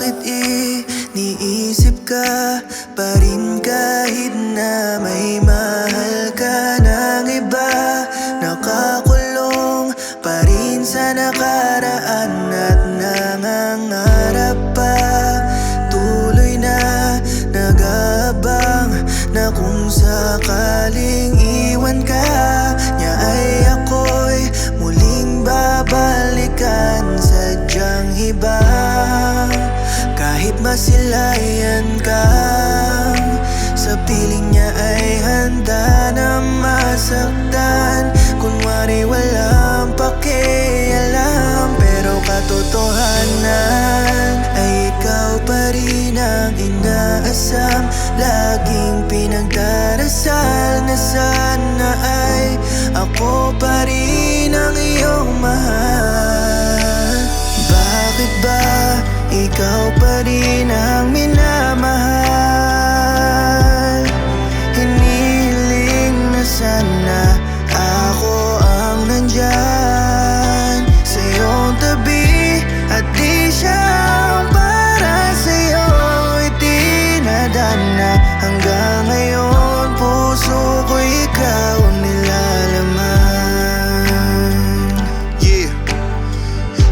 Bakit iniisip ka pa rin kahit na may mahal ka ng iba? Nakakulong pa rin sa nakaraan at nangangarap pa. Tuloy na nag-aabang na kung sakaling iwan ka niya ay ako'y muling babalikan. Sadyang iba kahit masilayan ka, sa piling niya ay handa na masaktan. Kunwari walang pakialam, pero katotohanan ay ikaw pa rin ang inaasam. Laging pinagdarasal na sana ay ako pa rin ang iyong mahal. Bakit ba ikaw pa rin ang minamahal? Hinihiling na sana ako ang nandyan sa iyong tabi, at di siya ang para sa'yo itinadana. Hanggang ngayon puso ko ikaw ang nilalaman. Yeah,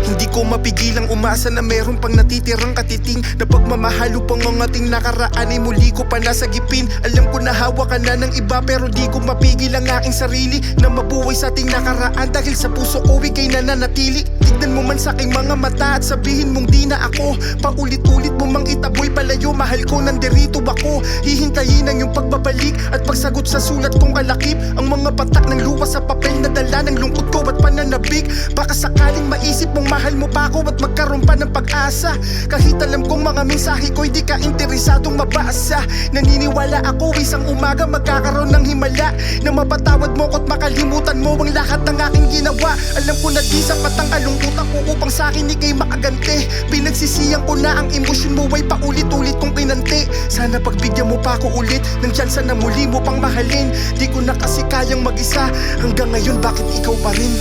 hindi ko mapigilang umasa na meron pang natitirang katiting na pagmamahal upang ang ating nakaraan ay muli ko pa nasagipin. Alam ko na hawak ka na ng iba, pero di ko mapigil ang aking sarili na mabuhay sa ating nakaraan, dahil sa puso ko ika'y nananatili. Tignan mo man sa aking mga mata at sabihin mong di na ako. Paulit-ulit mo mang itaboy palayo, mahal ko nandirito ako. Hihintayin ang iyong pagbabalik at pagsagot sa sulat kong kalakip. Ang mga patak ng luwa sa papel na dala ng lungkot ko at pananabik. Baka sakaling maisip mong mahal mo pa ako at magkaroon pa ng pag-asa. Kahit alam kong mga mensahe ko'y di ka interesadong mabasa. Naniniwala ako isang umaga magkakaroon ng himala na mapatawad mo ko't makalimutan mo ang lahat ng aking ginawa. Alam ko na di sapat ang kalungkutan ko upang sa'kin ika'y makagante. Pinagsisiyang ko na ang emosyon mo ay paulit-ulit kong kinante. Sana pagbigyan mo pa ako ulit ng tsansa na muli mo pang mahalin. Di ko na kasi kayang mag-isa. Hanggang ngayon bakit ikaw pa rin?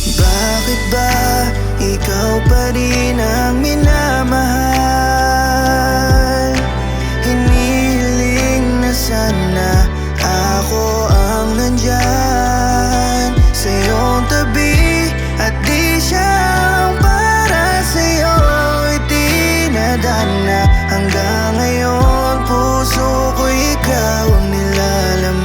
Bakit ba ikaw pa rin ang minamahal? Hinihiling na sana ako ang nandyan sa iyong tabi, at di siya ang para sa'yo itinadana. Hanggang ngayon puso ko ikaw ang nilalaman.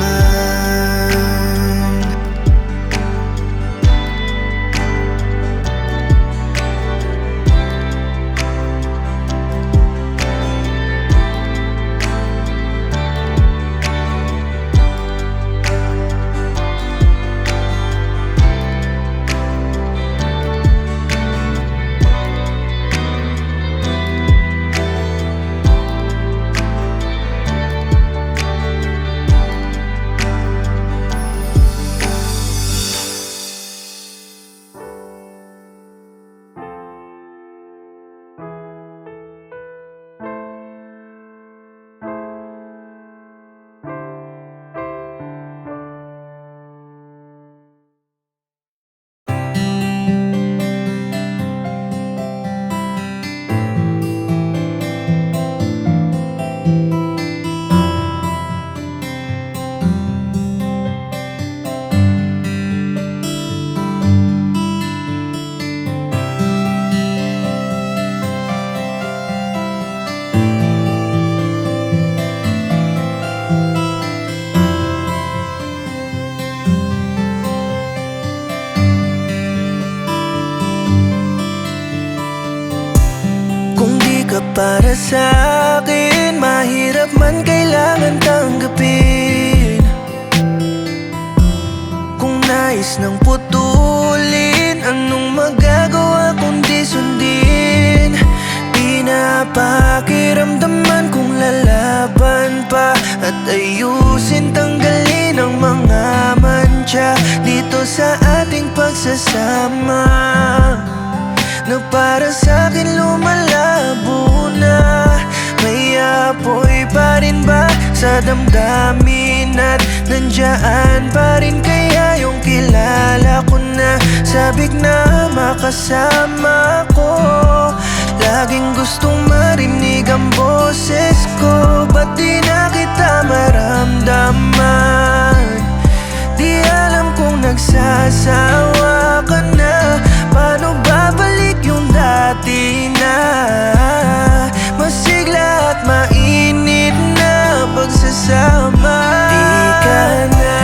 Para sa'kin, mahirap man kailangan tanggapin. Kung nais nang putulin, anong magagawa kundi sundin? Pinapakiramdaman kong lalaban pa at ayusin, tanggalin ang mga mantsa dito sa ating pagsasama, na para sa'kin lumalabo na. May apoy pa rin ba sa damdamin at nandiyan pa rin kaya yung kilala ko na sabik na makasama ko? Laging gustong marinig ang boses ko, ba't di na kita maramdaman? Di alam kung nagsasawa ka na, paano babalik yung dati na masigla at mainit na pagsasama? Di ka na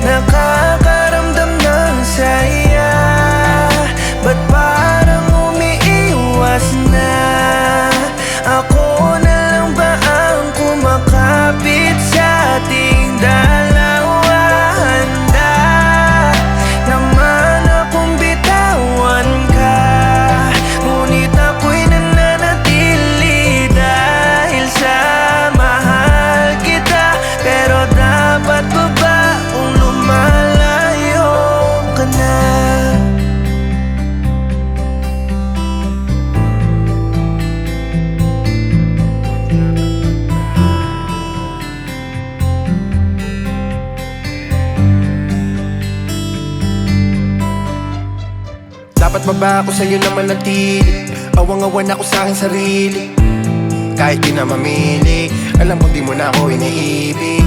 nakakaramdam ng saya, ba't parang umiiwas na? Ako na lang ba ang kumakapit sa ating dalawa? Handa naman akong bitawan ka, ngunit ako'y nananatili dahil sa mahal kita. Pero dapat ba ba kung lumalayo ka na? Dapat ba ba ako sa'yo na manatili? Awang-awan ako sa aking sarili. Kahit di na mamili, alam kong di mo na ako iniibig.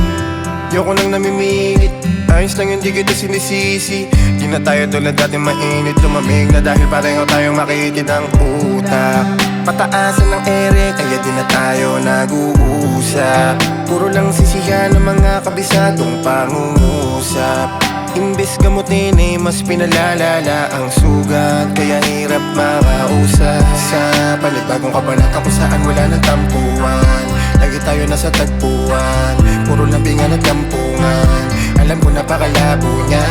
Di ako nang namimilit, ayos lang yung di kita sinisisi. Di na tayo tulad dati mainit, lumamig na dahil pareho tayong makitid ang utak. Pataasan ng ere, kaya di na tayo nag-uusap. Puro lang sisihan ng mga kabisadong pangungusap. Imbes gamutin ay mas pinalalala ang sugat, kaya hirap makausap. Sa panibagong kabanata kung saan wala ng tampuan, lagi tayo nasa tagpuan, puro lambingan at kampungan. Alam ko napakalabo niya,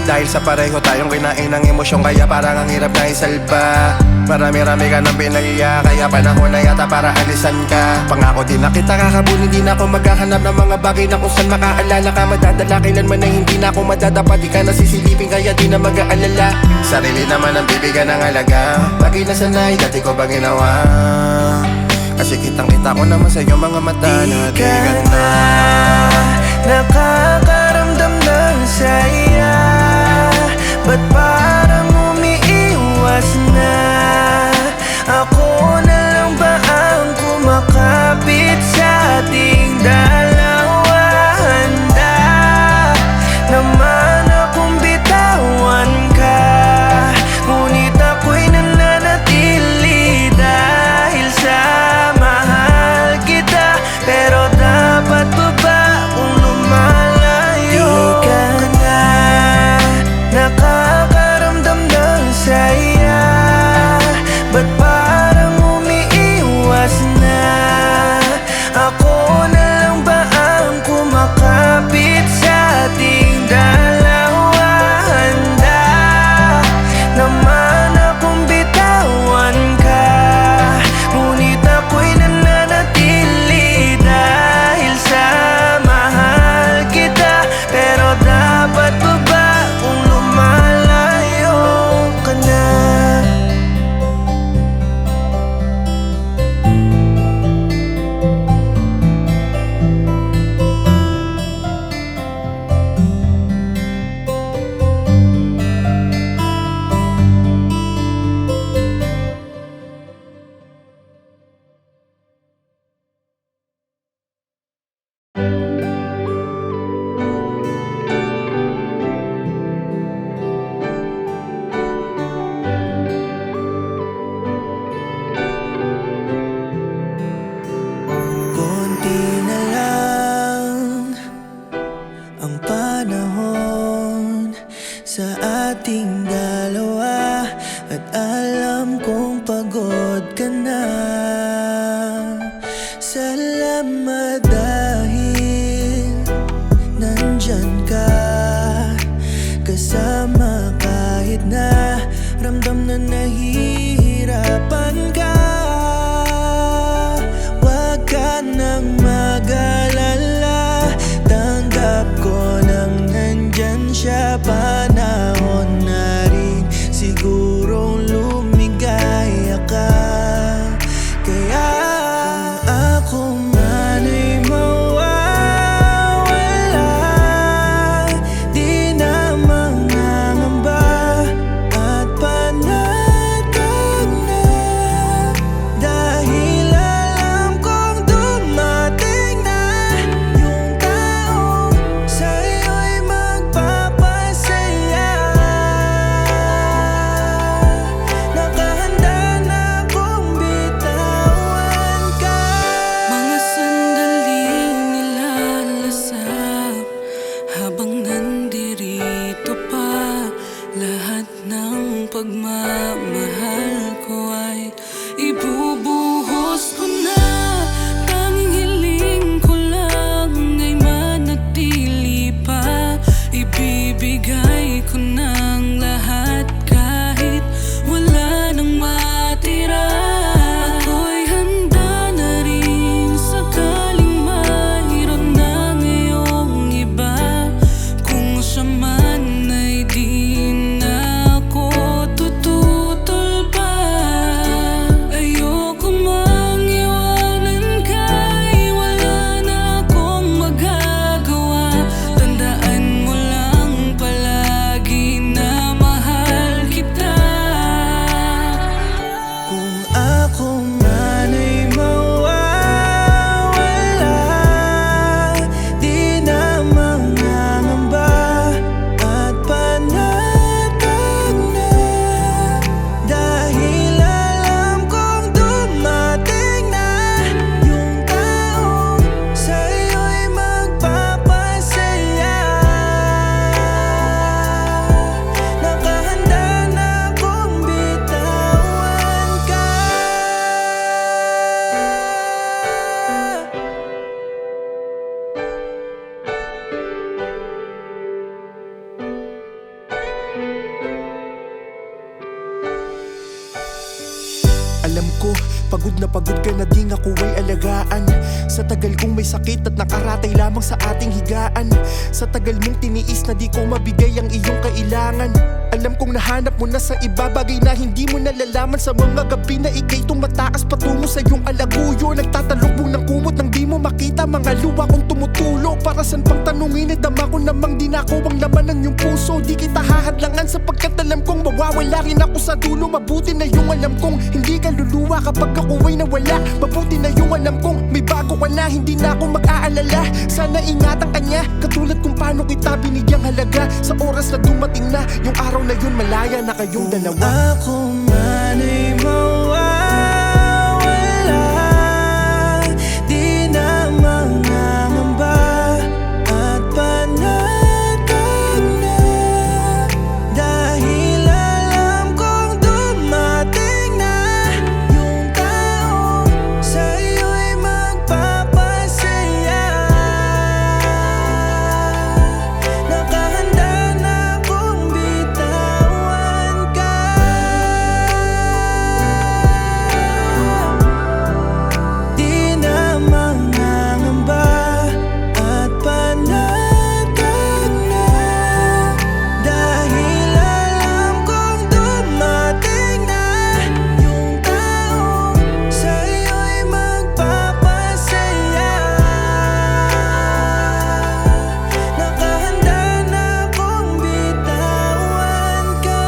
dahil sa pareho tayong kinain ng emosyon, kaya parang ang hirap na isalba. Marami-rami ka nang pinaiya, kaya panahon na yata para alisan ka. Pangako din na kita kakabunin, di na ako maghahanap ng mga bagay na kung saan makaalala ka. Madadala kailanman na hindi na ako madadapat, di ka nasisilipin kaya di na mag-aalala. Sarili naman ang bibigyan ng halaga, bagay na sanay, dati ko ba ginawa? Kasi kitang-kita ko naman sa iyong mga mata na di ka na nakakaramdam ng saya, ba't parang umiiwas na? Ako na lang ba ang kumakapit sa ating dalawa? Handa naman akong bitawan ka, ngunit ako'y nananatili dahil sa mahal kita. Pero dapat ba ba kung lumalayo ka na? Nakakaramdam ng saya, ba't parang Alam ko, pagod ka na ding ako ay alagaan. Sa tagal kong may sakit at nakaratay lamang sa ating higaan. Sa tagal mong tiniis na di ko mabigay ang iyong kailangan. Alam kong nahanap mo na sa iba, bagay na hindi mo nalalaman. Sa mga gabi na ikay tumataas patungo sa iyong alaguyo. Nagtatalokbong ng kumot nang di mo makita mga luha kong tumutulo. Para san pang tanungin ay dama ko namang dinako ang laman ng iyong puso. Di kita hahadlangan sapagkat alam kong mawawala rin ako sa dulo. Mabuti na yung alam kong hindi ka luluwa kapag ako ay nawala. Mabuti na yung alam kong may bago ka na, hindi na ako mag-aalala. Sana ingatan ka niya, katulad kung paano kita binigyang halaga. Sa oras na dumating na, yung araw na yun malaya na kayong dalawa. Ako man ay mawawala, di na mangangamba at panatag na. Dahil alam kong dumating na yung taong sa'yo'y magpapasaya. Nakahanda na kong bitawan ka. Di na mangangamba at panatag na. Dahil alam kong dumating na yung taong sa'yo'y magpapasaya. Nakahanda na kong bitawan ka.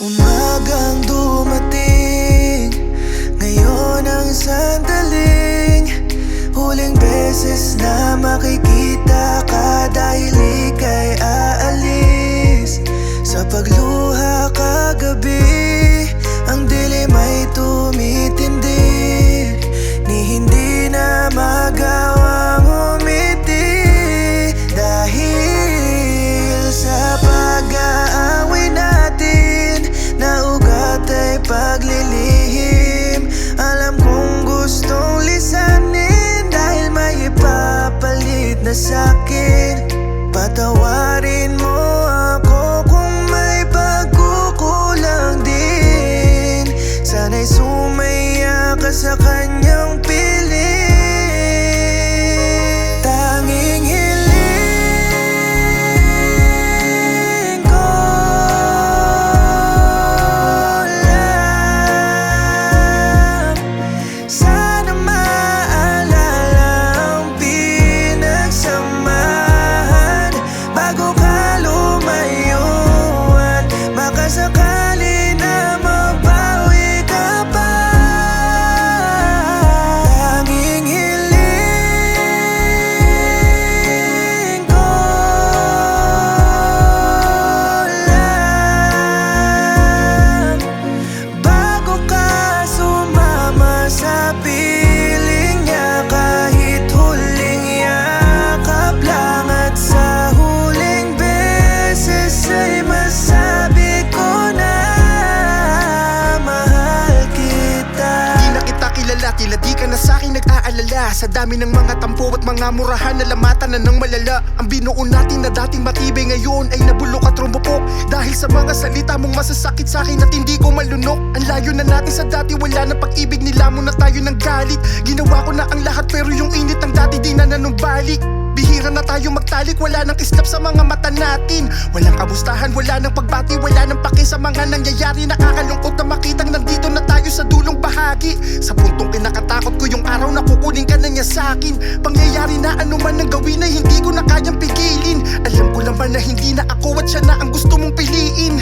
Umagang dumating, ngayon ang sandaling huling beses na makikita ka. Dahil ika'y aalis sa pagluha kagabi, ang dilim ay tumitindig, ni hindi na magawang umiti. Dahil sa pag-aaway natin, naugat ay paglilihim. Alam kong gustong lisanin dahil may ipapalit na sa'kin. Patawarin mo ako kung may pagkukulang din. Sana'y sumaya ka sa kanyang piling. Tanging hiling ko lang, sana maalala ang pinagsamahan bago ka lumayo at makasakali na mabawi ka pa. Tanging hiling ko lang, bago ka sumama sa piling niya, kahit huling yakap lang at sa huling beses ay masabi ko na mahal kita. Di na kita kilala, tila di ka na sa'kin nag-aalala. Sa dami ng mga tampo at mga murahan na lamatan na ng malala. Ang binuo natin na dating matibay ngayon ay nabulok at rumupok dahil sa mga salita mong masasakit sa'kin at hindi ko malunok. Ang layo na natin sa dati, wala na pag-ibig, nilamon na tayo ng galit. Ginawa ko na ang lahat pero yung init ng dati di na nanumbalik. Bihira na tayo magtalik, wala nang islap sa mga mata natin. Walang kamustahan, wala nang pagbati, wala nang paki sa mga nangyayari. Nakakalungkot na makitang nandito na tayo sa dulong bahagi. Sa puntong kinakatakot ko yung araw na kukunin ka na niya sa'kin. Pangyayari na anuman ang gawin ay hindi ko na kayang pigilin. Alam ko naman na hindi na ako at siya na ang gusto mong piliin.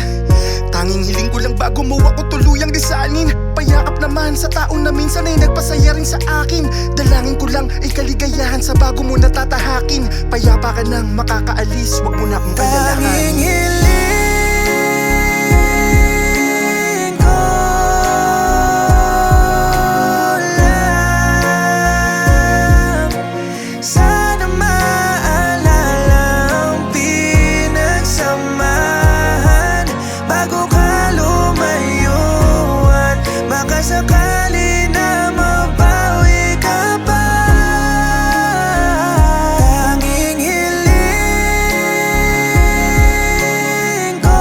Tanging hiling ko lang bago mo ako tuluyang lisanin. Payakap naman sa tao na minsan ay nagpasaya rin sa akin. Dalangin ko lang ay kaligayahan sa bago mo natatahakin. Payapa ka nang makakaalis, wag mo na akong alalahan. Tanging hiling ko lang, sana maalala ang pinagsamahan bago ka lumayo at makasakali na mabawi ka pa. Tanging hiling ko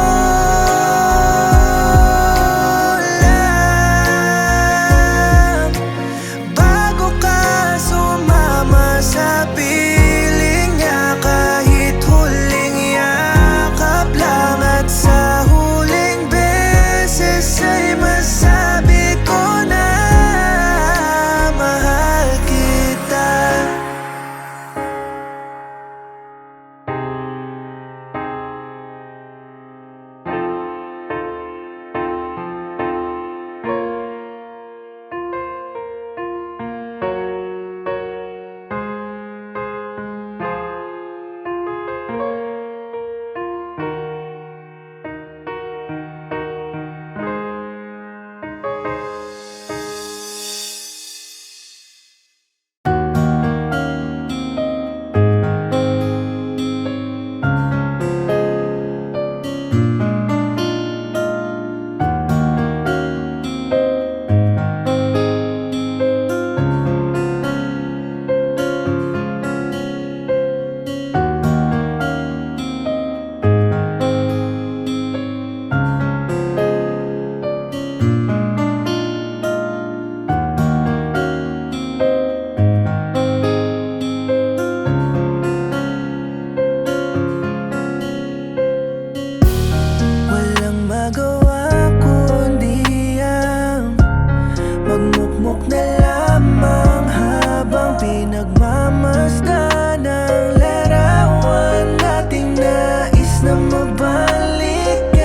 lang, bago ka sumama sa piling niya, kahit huling yakap lang at sa huling beses ay masabi ko na mahal kita. Walang magawa kundi ang magmukmok na lamang habang pinagmamasdan ang larawan nating nais na mabalikan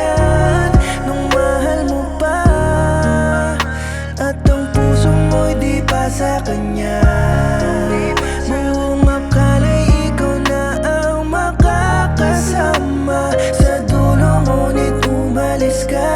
nung mahal mo pa at ang puso mo'y di pa sa kanya. Buong akala'y ikaw na ang makakasama sa dulo, ngunit umalis ka.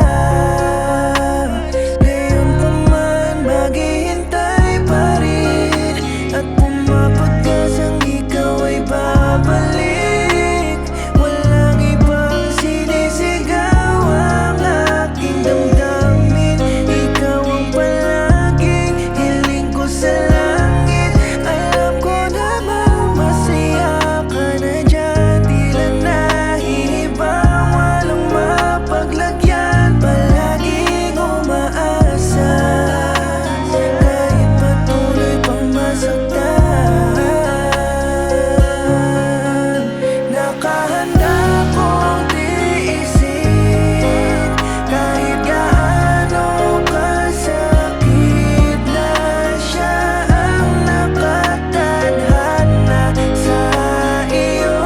Ngayon pa man maghihintay pa rin at pumapagkasang ikaw ay babalik. Walang ibang sinisigaw ang aking damdamin. Ikaw ang palaging hiling ko sa langit. Alam ko namang masaya ka na dyan, tila nahihibang walang mapaglagyan. Palaging umaasa kahit patuloy pang masaktan. Nakahanda kong tiisin kahit gaano kasakit na siya ang nakatadhana sa iyo.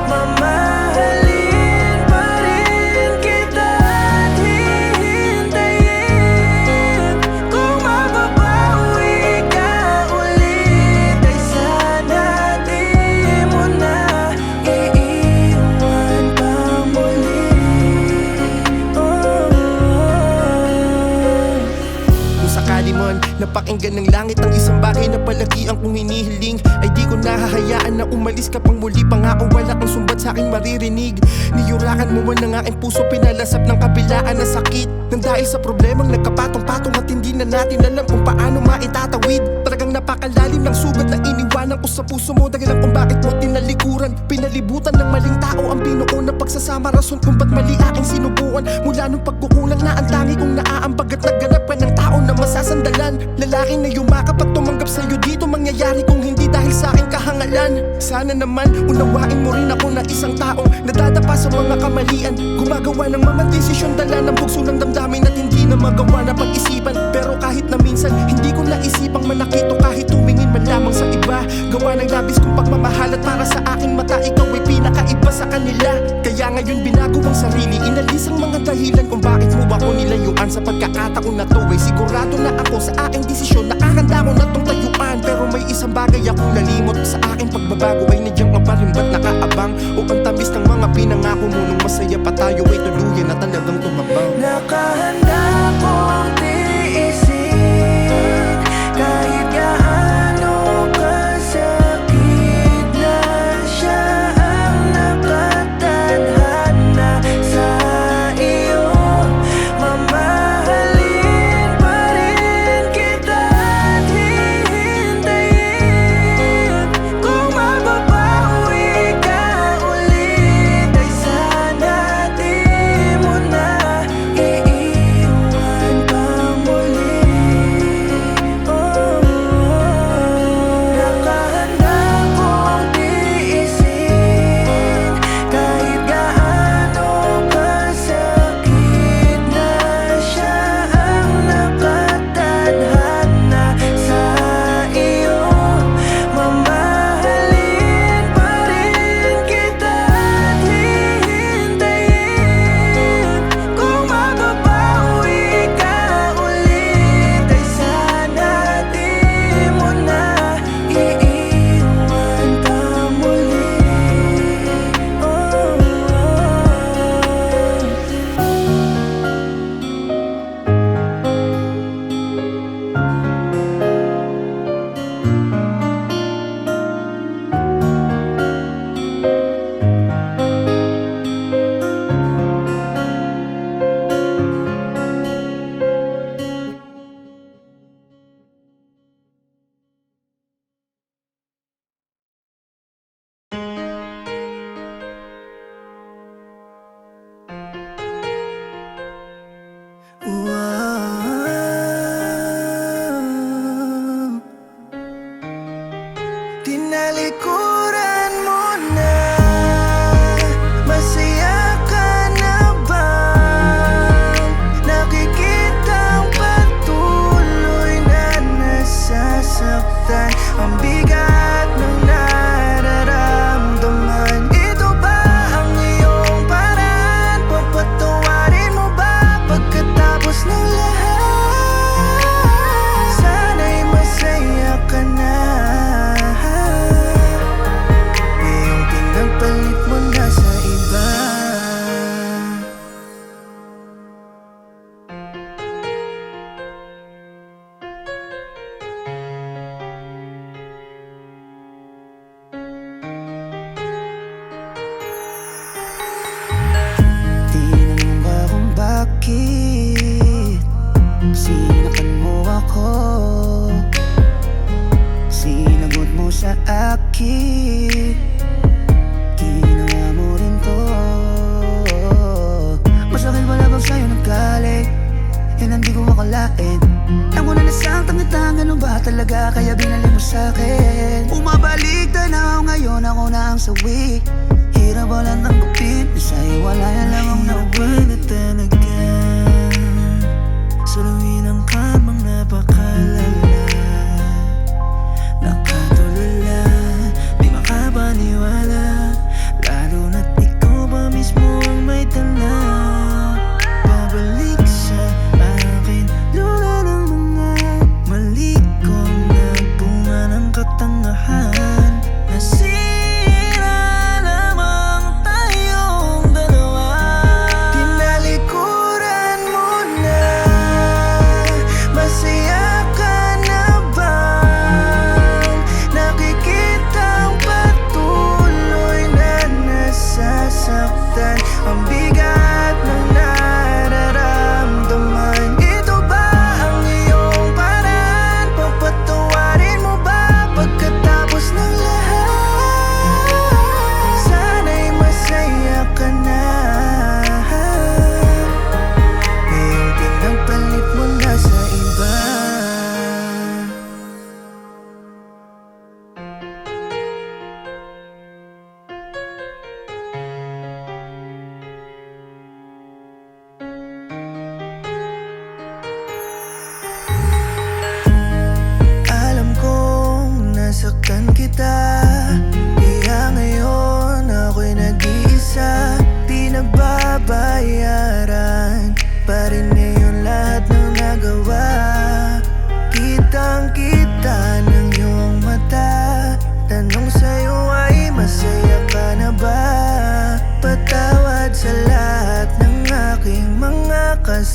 Mamahalin pa rin kita at hihintayin. Kung mababawi ka ulit ay sana di mo na iiwan pa muli. Kung sakali man napakinggan ng langit ang isang bagay na palagi ang kong hinihiling, ay di ko nahahayaan na umalis ka pang muli. Pangako wala kang sumbat sa aking maririnig. Niyurakan mo man ang aking puso, pinalasap ng kabilaan na sakit. Nang dahil sa problemang nagkapatong-patong at hindi na natin alam kung paano maitatawid. Talagang napakalalim ng sugat na iniwanan ko sa puso mo, dahilan kung bakit mo tinalikuran. Pinalibutan ng maling tao ang binuo na pagsasama, rason kung ba't mali aking sinubukan. Mula nung pagkukulang na ang tangi kong naaambag at nagganap ka ng tao na masasandalan. Lalaki na yumakap at tumanggap sa'yo, dito mangyayari kung hindi dahil sa aking kahanggan. kahangalan. Sana naman unawain mo rin ako na isang taong nadadapa sa mga kamalian, gumagawa ng mga desisyon, dala ng bugso ng damdamin at hindi na magawa na pag-isipan. Pero kahit na minsan hindi ko naisipang manakito, kahit tumingin man lamang sa iba, gawa ng labis kong pagmamahal at para sa aking mata ikaw ay pinakaiba sa kanila. Kaya ngayon binago ang sarili, inalis ang mga dahilan kung bakit mo ako nilayuan. Sa pagkakataon na to ay sigurado na ako sa aking desisyon, nakahanda ko na tong tayuan. Pero may isang bagay akong nalimot, sa aking pagbabago ay nadyang ka pa rin ba't nakaabang? O ang tamis ng mga pinangako mo nung masaya pa tayo ay tuluyan na talagang tumabang. Nakahanda kong tiisin kahit gaano kasakit na siya ang nakatadhana sa iyo. Mamahalin pa rin kita at hihintayin. Kung mababawi ka ulit ay sana di mo na iiwan pa muli. Nakahanda kong tiisin kahit gaano kasakit na siya ang nakatadhana sa iyo. Mamahalin pa rin kita at hihintayin. Kung mababawi ka ulit ay sana di mo na iiwan pa muli. Wow. Tinalikuran mo na, masaya ka na ba? Nakikitang patuloy na nasasaktan, ang bigat ng nararamdaman. Ito ba ang iyong paraan? Papatawarin mo ba pagkatapos ng lahat? Sana'y masaya ka na. Ngayong pinagpalit mo na sa iba. Tinanong ka kung bakit sinakan mo ako. Sinagot mo sa akin, ginawa mo rin to. Masakit pala pag sa'yo naggalit, yan ang di ko akalain. Ang una nasang tangatang, ano ba talaga kaya binalik mo sa'kin? Bumabalik tanaw ngayon, ako na ang sawi. Hirap wala tanggapin, na sa'yo wala yan lang ang nawin na talaga. Suluhin ang kamang napakalala, nakatulala, di makapaniwala. Lalo na't ikaw ba mismo ang may tala. Pabalik sa akin, lula ng mga mali kong nagbunga ng katangahan. Nasira lamang tayong dalawa. Tinalikuran mo na, masaya ka na ba? Nakikitang patuloy na nasasaktan, ang bigat ng nararamdaman. Ito ba ang iyong paraan? Papatawarin mo ba pagkatapos ng lahat? Sana'y masaya ka na. Ngayong pinagpalit mo na sa iba.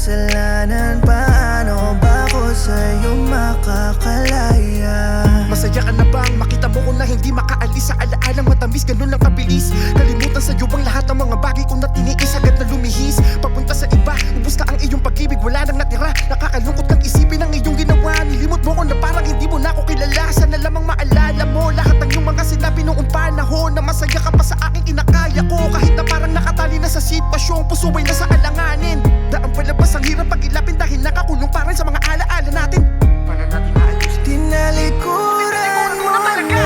kasalanan, paano ba ako sa'yo makakalaya? Masaya ka na bang makita mo ko na hindi makaalis sa alaalang matamis, ganun lang kabilis? Kalimutan sa'yo bang lahat ng mga bagay ko na tiniis, agad na lumihis papunta sa iba, ubus na ang iyong pag-ibig, wala nang natira. Nakakalungkot ng isipin ang iyong ginawa, nilimot mo ko na parang hindi mo na ako kilala. Sana lamang maalala mo lahat ng iyong mga sinabi noong panahon, na masaya ka pa sa aking inakaya ko, kahit na parang nakatali na sa sitwasyong puso ay nasa alanganin. Daan palabas ang hirap pag-ilapin dahil nakakulong pa rin sa mga alaala natin. Para natin maayos. Tinalikuran mo na,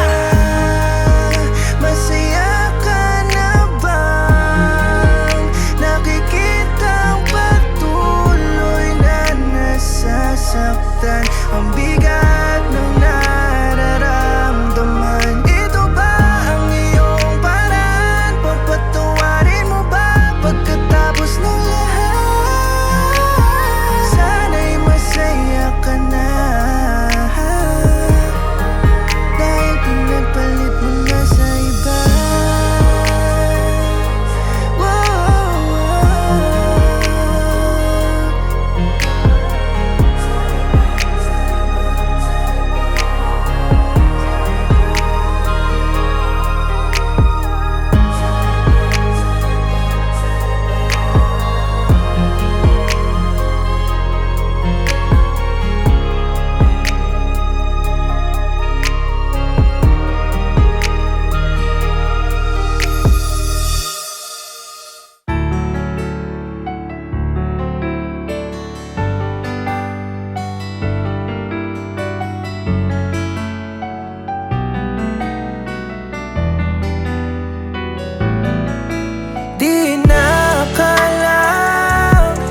masaya ka na bang? Nakikitang patuloy na nasasaktan, ang bigat ng nararamdaman. Ito ba ang iyong paraan? Papatawarin mo ba pagkatapos ng lahat? Sana'y masaya ka na, dahil pinagpalit mo na sa iba. Di na akala,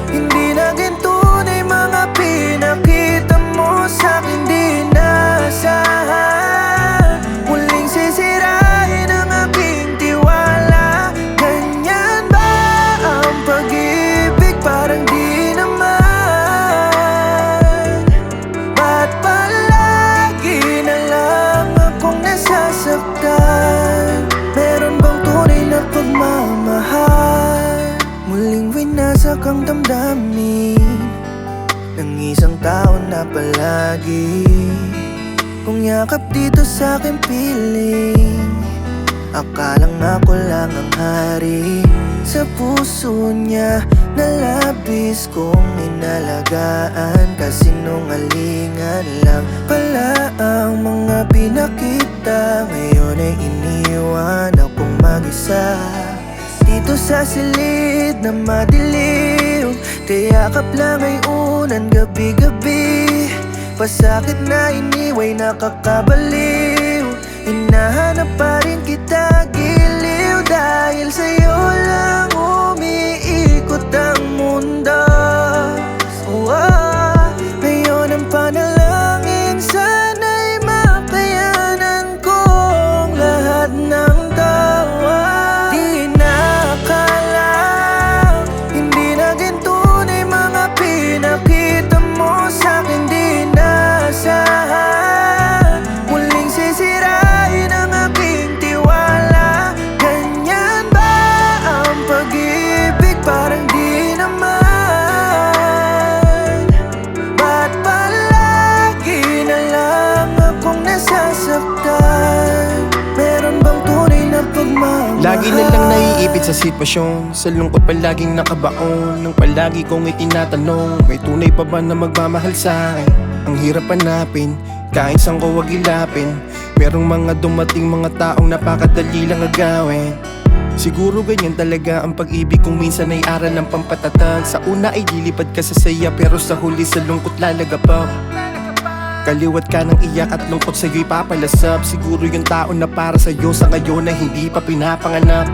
hindi naging tunay mga pinakita mo sa'kin. Di naasahan, muling sisirain ang aking tiwala. Ganyan ba ang pag-ibig? Parang di naman. Ba't palagi na lang akong nasasaktan? Meron bang tunay na pagmamahal? Muling winasak ang damdamin ng isang tao na palagi kung yakap dito sa aking piling. Akalang ako lang ang hari sa puso niya na labis kong inalagaan. Kasinungalingan lang pala ang mga pinakita. Ngayon ay iniwan akong mag-isa dito sa silid na madilim. Kayakap lang ay unan gabi-gabi, pasakit na iniway nakakabaliw. Hinahanap pa rin kita giliw, dahil sa'yo lang umiikot ang mundo. Ngayon ang panalangin, sana'y makayanan kong lahat ng tawa. Di na akala, hindi naging tunay mga pinakita mo sa'kin. Di naasahan, muling sisirain ang aking tiwala. Ganyan ba ang pag-ibig? Parang di naman. Ba't palagi na lang akong nasasaktan? Meron bang tunay na pagmamahal? Lagi na lang naiipit sa sitwasyon, sa lungkot palaging nakabaon. Nang palagi kong itinatanong, may tunay pa ba na magmamahal sa'kin? Ang hirap hanapin, kahit saan ko wag ilapin. Merong mga dumating mga taong napakadali lang agawin. Siguro ganyan talaga ang pag-ibig, kung minsan ay aral ng pampatatag. Sa una ay lilipad ka sa saya, pero sa huli sa lungkot lalagapap. Kaliwat ka ng iyak at lungkot sa'yo'y papalasap. Siguro yung tao na para sa'yo sa ngayon ay hindi pa pinapanganak.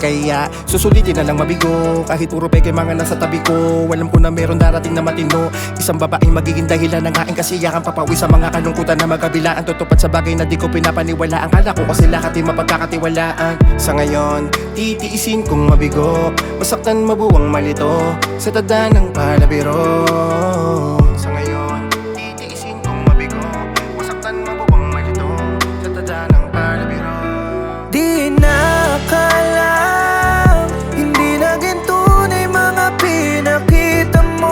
Kaya susulitin na lang mabigo, kahit puro peke mga nasa tabi ko. Alam ko na meron darating na matino, isang babaeng magiging dahilan ng aking kasiyahan. Papawi sa mga kalungkutan na magkabilaan, tutupad sa bagay na di ko pinapaniwalaan. Kala ko kasi lahat ay mapagkakatiwalaan. Sa ngayon, titiisin kong mabigo, masaktan mabuwang malito sa tada ng palabiro. Sa ngayon, titiisin kong mabigo, masaktan mabuwang malito sa tada ng palabiro. Di na akala, hindi naging tunay mga pinakita mo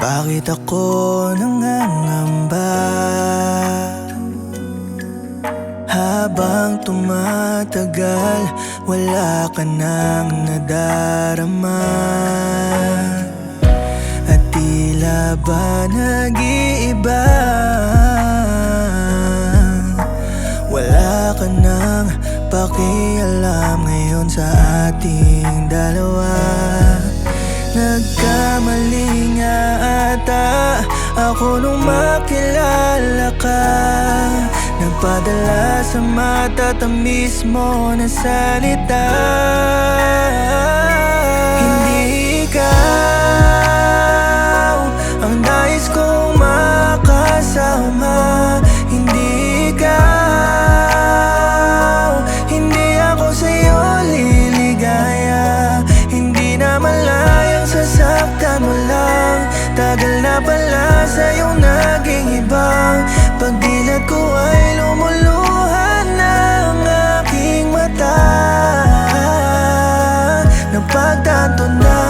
Bakit ako nangangamba? Habang tumatagal, wala ka nang nadarama. At tila ba nag-iiba? Wala ka nang pakialam ngayon sa ating dalawa. Nagkamali nga ata ako nung makilala ka. Nagpadala sa matatamis mo na salita. Hindi ikaw ang nais kong makasama. Hindi ikaw, hindi ako sa'yo liligaya. Hindi na malayang sasaktan mo lang. Tagal na pala sa'yong naging ibang. Pagdilat ko ay lumuluhan ng aking mata. Napagtanto na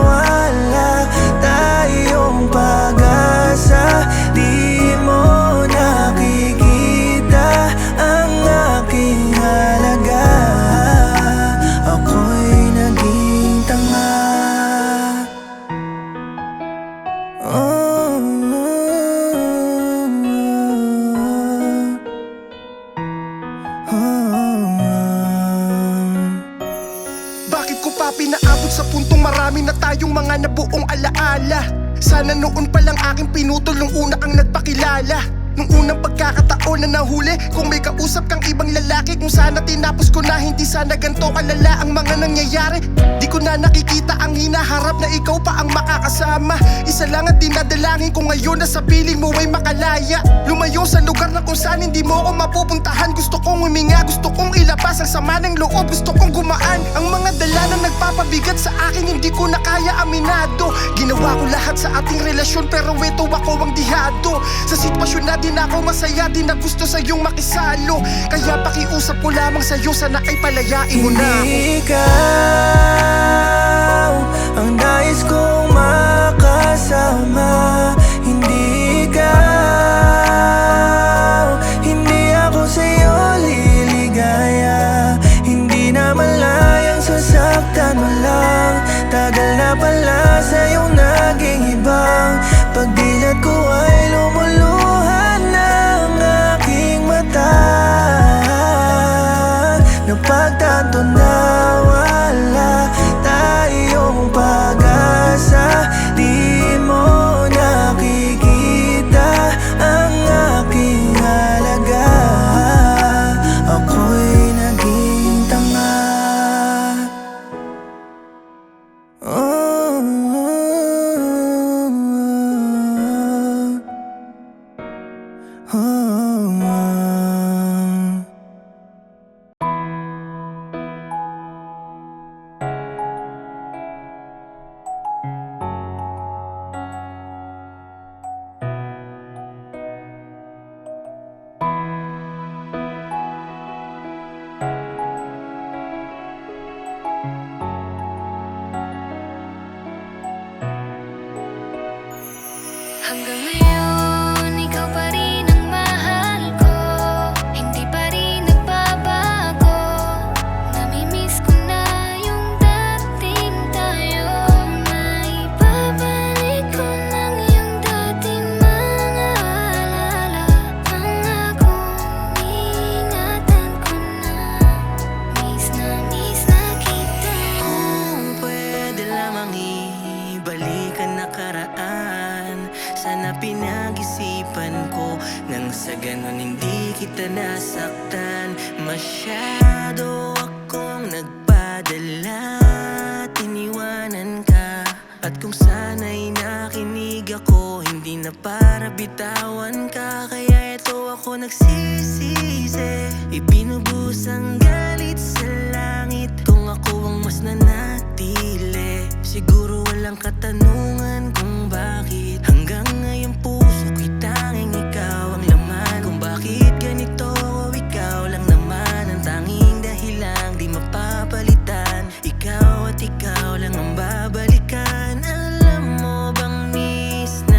wala tayong pag-asa. Di mo nakikita ang aking halaga. Ako'y naging tanga. Bakit ko pa pinaabot sa puntong marami na tayong mga nabuong alaala? Sana noon pa lang aking pinutol nung una kang nagpakilala. Nung unang pagkakataon na nahuli, kung may kausap kang ibang lalaki, kung sana tinapos ko na, hindi sana ganito kalala ang mga nangyayari. Di ko na nakikita ang hinaharap na ikaw pa ang makakasama. Isa lang ang dinadalangin ko ngayon, na sa piling mo ay makalaya. Lumayo sa lugar na kung saan hindi mo ako mapupuntahan. Gusto kong huminga, gusto kong ilabas ang sama ng loob, gusto kong gumaan. Ang mga dala na nagpapabigat sa akin, hindi ko na kaya aminado. Ginawa ko lahat sa ating relasyon, pero ito ako ang dihado. Sa sitwasyon na di na ako masaya, di na gusto sa iyong makisalo. Kaya pakiusap ko lamang sa iyo, sana ay palayain mo na ako. Hindi ikaw ang nais kong makasama. Hindi ikaw, hindi ako sa'yo liligaya. Hindi na malayang sasaktan mo lang. Tagal na pala sa'yong naging ibang. Pagdilat ko ay lumuluhan ng aking mata. Napagtanto na wala tayong pag-asa. Di mo nakikita ang aking halaga. Ako'y naging tanga. Hanggang ngayon, ikaw pa rin ang mahal ko. Hindi pa rin nagbabago. Namimiss ko na yung dating tayo. Maibabalik ko lang yung dating mga alala. Pangakong ingatan ko na. Miss na kita. Kung pwede lamang ibalik ang nakaraan, sana pinag-isipan ko nang sa ganon hindi kita nasaktan. Masyado akong nagpadala at iniwanan ka. At kung sana'y nakinig ako, hindi na para bitawan ka. Kaya eto ako nagsisisi, ibinubuhos ang galit sa langit. Kung ako ang mas nanatili, siguro walang katanungan kung bakit hanggang ngayon puso ko'y tanging ikaw ang laman. Kung bakit ganito o ikaw lang naman ang tanging dahilan di mapapalitan. Ikaw at ikaw lang ang babalikan. Alam mo bang miss na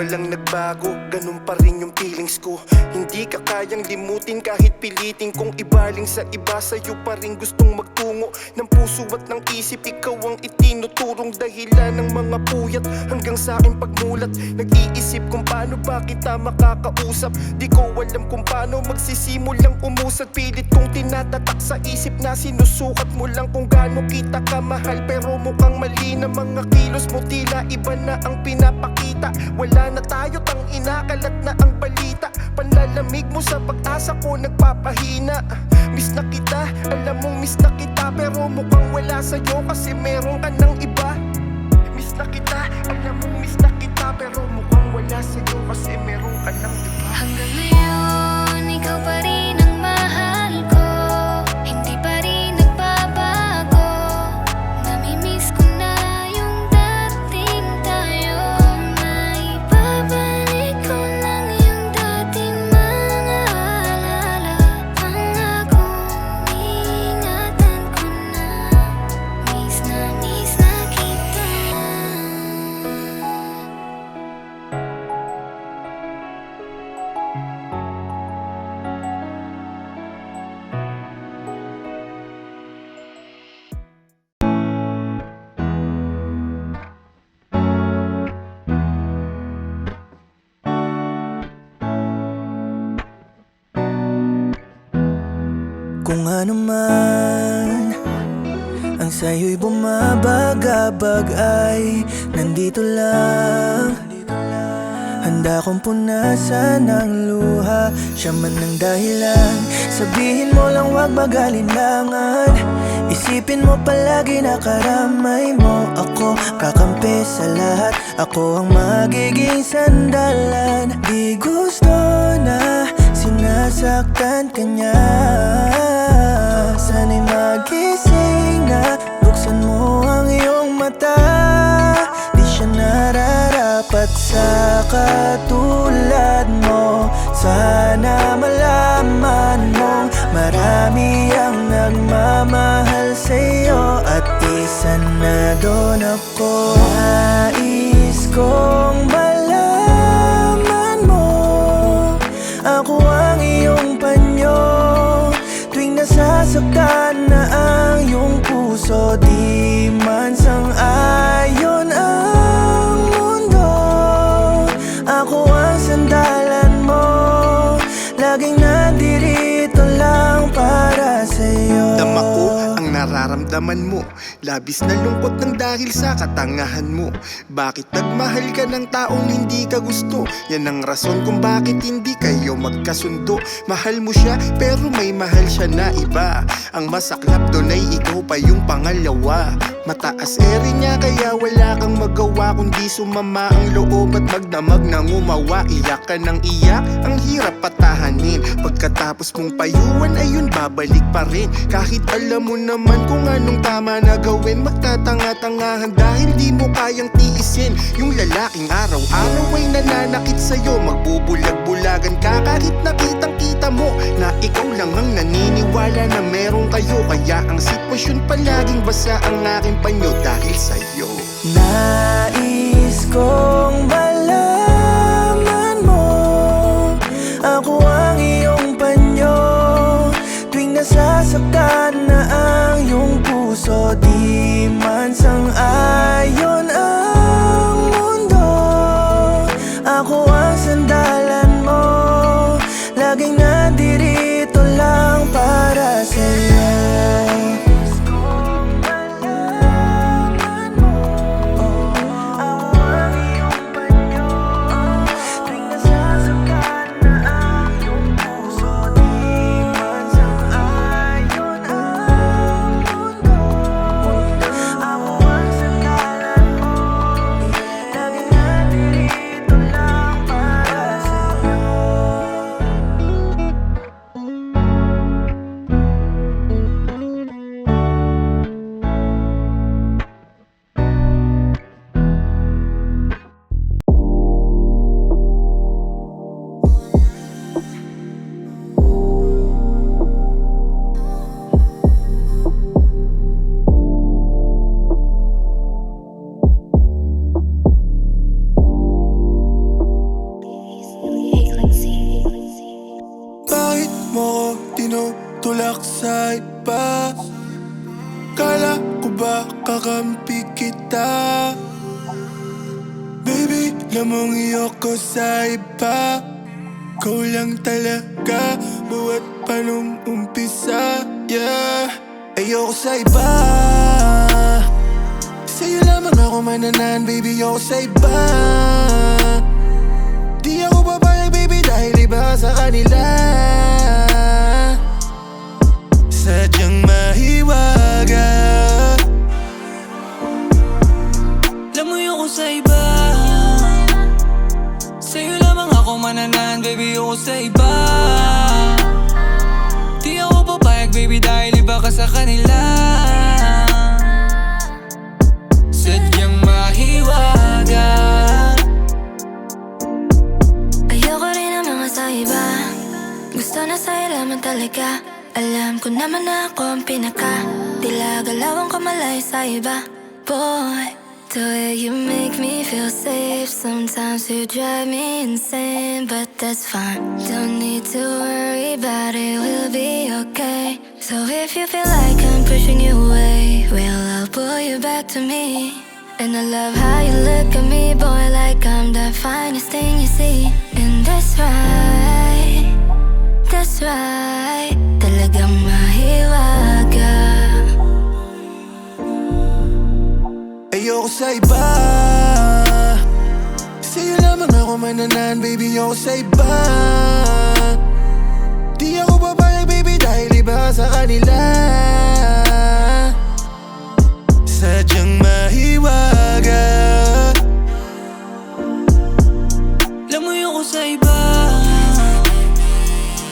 walang nagbago, ganun pa rin yung feelings ko. Hindi ka kayang limutin kahit pilitin kong ibaling sa iba. Sa'yo pa rin gustong magtungo ng puso at ng isip. Ikaw ang itinuturong dahilan ng mga puyat hanggang sa aking pagmulat. Nag-iisip kung paano ba kita makakausap. Di ko alam kung paano magsisimulang umusad. Pilit kong tinatatak sa isip na sinusukat mo lang kung gaano kita kamahal. Pero mukhang mali na mga kilos mo, tila iba na ang pinapakita. Wala na tayo, tang inakalat na ang balita. Panlalamig mo sa pag-asa ko nagpapahina. Miss na kita, alam mong miss na kita. Pero mukhang wala sa'yo kasi meron ka ng iba. Miss na kita, alam mong miss na kita. Pero mukhang wala sa'yo kasi meron ka ng iba. Hanggang ngayon, ikaw pa rin ang mahal ko. Hindi pa rin nagbabago. Namimiss ko na yung dating tayo. Kung maibabalik ko lang yung dating mga alaala, pangakong ingatan ko na. Miss na kita. Kung ano man ang sa'yo'y bumabagabag ay nandito lang. Handa kong punasan ng luha, siya man ang dahilan. Sabihin mo lang wag mag-alinlangan. Isipin mo palagi na karamay mo ako. Kakampi sa lahat, ako ang magiging sandalan. Di gusto na sinasaktan ka niya. Sana'y magising na, buksan mo ang iyong mata. Di siya nararapat sa katulad mo. Sana malaman mong marami ang nagmamahal sa'yo at isa na doon ako. Nais kong malaman mo, ako ang iyong panyo. Tuwing nasasaktan na ang iyong puso, di man sang-ayon ang mundo, ako ang sandalan mo. Laging nandirito lang para sa'yo. Dama ko ang nararamdaman mo, labis na lungkot ng dahil sa katangahan mo. Bakit nagmahal ka ng taong hindi ka gusto? Yan ang rason kung bakit hindi kayo magkasundo. Mahal mo siya pero may mahal siya na iba. Ang masaklap doon ay ikaw pa yung pangalawa. Mataas ere niya kaya wala kang magawa kundi sumama ang loob at magdamag ng umawa. Iyak ka ng iyak, ang hirap patahanin. Pagkatapos mong payuan ayun babalik pa rin. Kahit alam mo naman kung anong tama na gawin, magtatanga-tangahan dahil di mo kayang tiisin. Yung lalaking araw-araw ay nananakit sa'yo, magbubulag-bulagan ka kahit nakitang-kita mo na ikaw lang ang naniniwala na meron kayo. Kaya ang sitwasyon palaging basa ang aking panyo dahil sa'yo. Nais kong malaman mo, ako ang iyong panyo. Tuwing nasasaktan na ang iyong puso, di man sang-ayon ang mundo, ako ang sandalan mo. Laging nandirito lang para sa'yo. tumpak sa iba. Kala ko ba kakampi kita? Baby, lamang iyoko sa iba. Ikaw lang talaga, buhat pa nung umpisa. Yeah, ayoko sa iba. Sa'yo lamang ako mananan, baby, ayoko sa iba. Di ako papayag, baby, dahil iba sa kanila. Sadyang mahiwaga. Lamoy ako sa iba. Sa'yo lamang ako mananan, baby, ako sa iba. Di ako papayag, baby, dahil iba ka sa kanila. Sadyang mahiwaga. Ayoko rin ng mga sa iba. Gusto na sa'yo lamang talaga. Alam ko naman na ako ang pinaka. Tila galawan ko malayo sa iba. Boy, the way you make me feel safe. Sometimes you drive me insane, but that's fine. Don't need to worry about it, we'll be okay. So if you feel like I'm pushing you away, well, I'll pull you back to me. And I love how you look at me, boy, like I'm the finest thing you see. And that's right, that's right. Talagang mahiwaga. Ayoko sa iba. Sa'yo lamang ako mananan, baby, ayoko sa iba. Di ako papayag, baby, dahil iba sa kanila. Sadyang mahiwaga. Lamoy ako sa iba.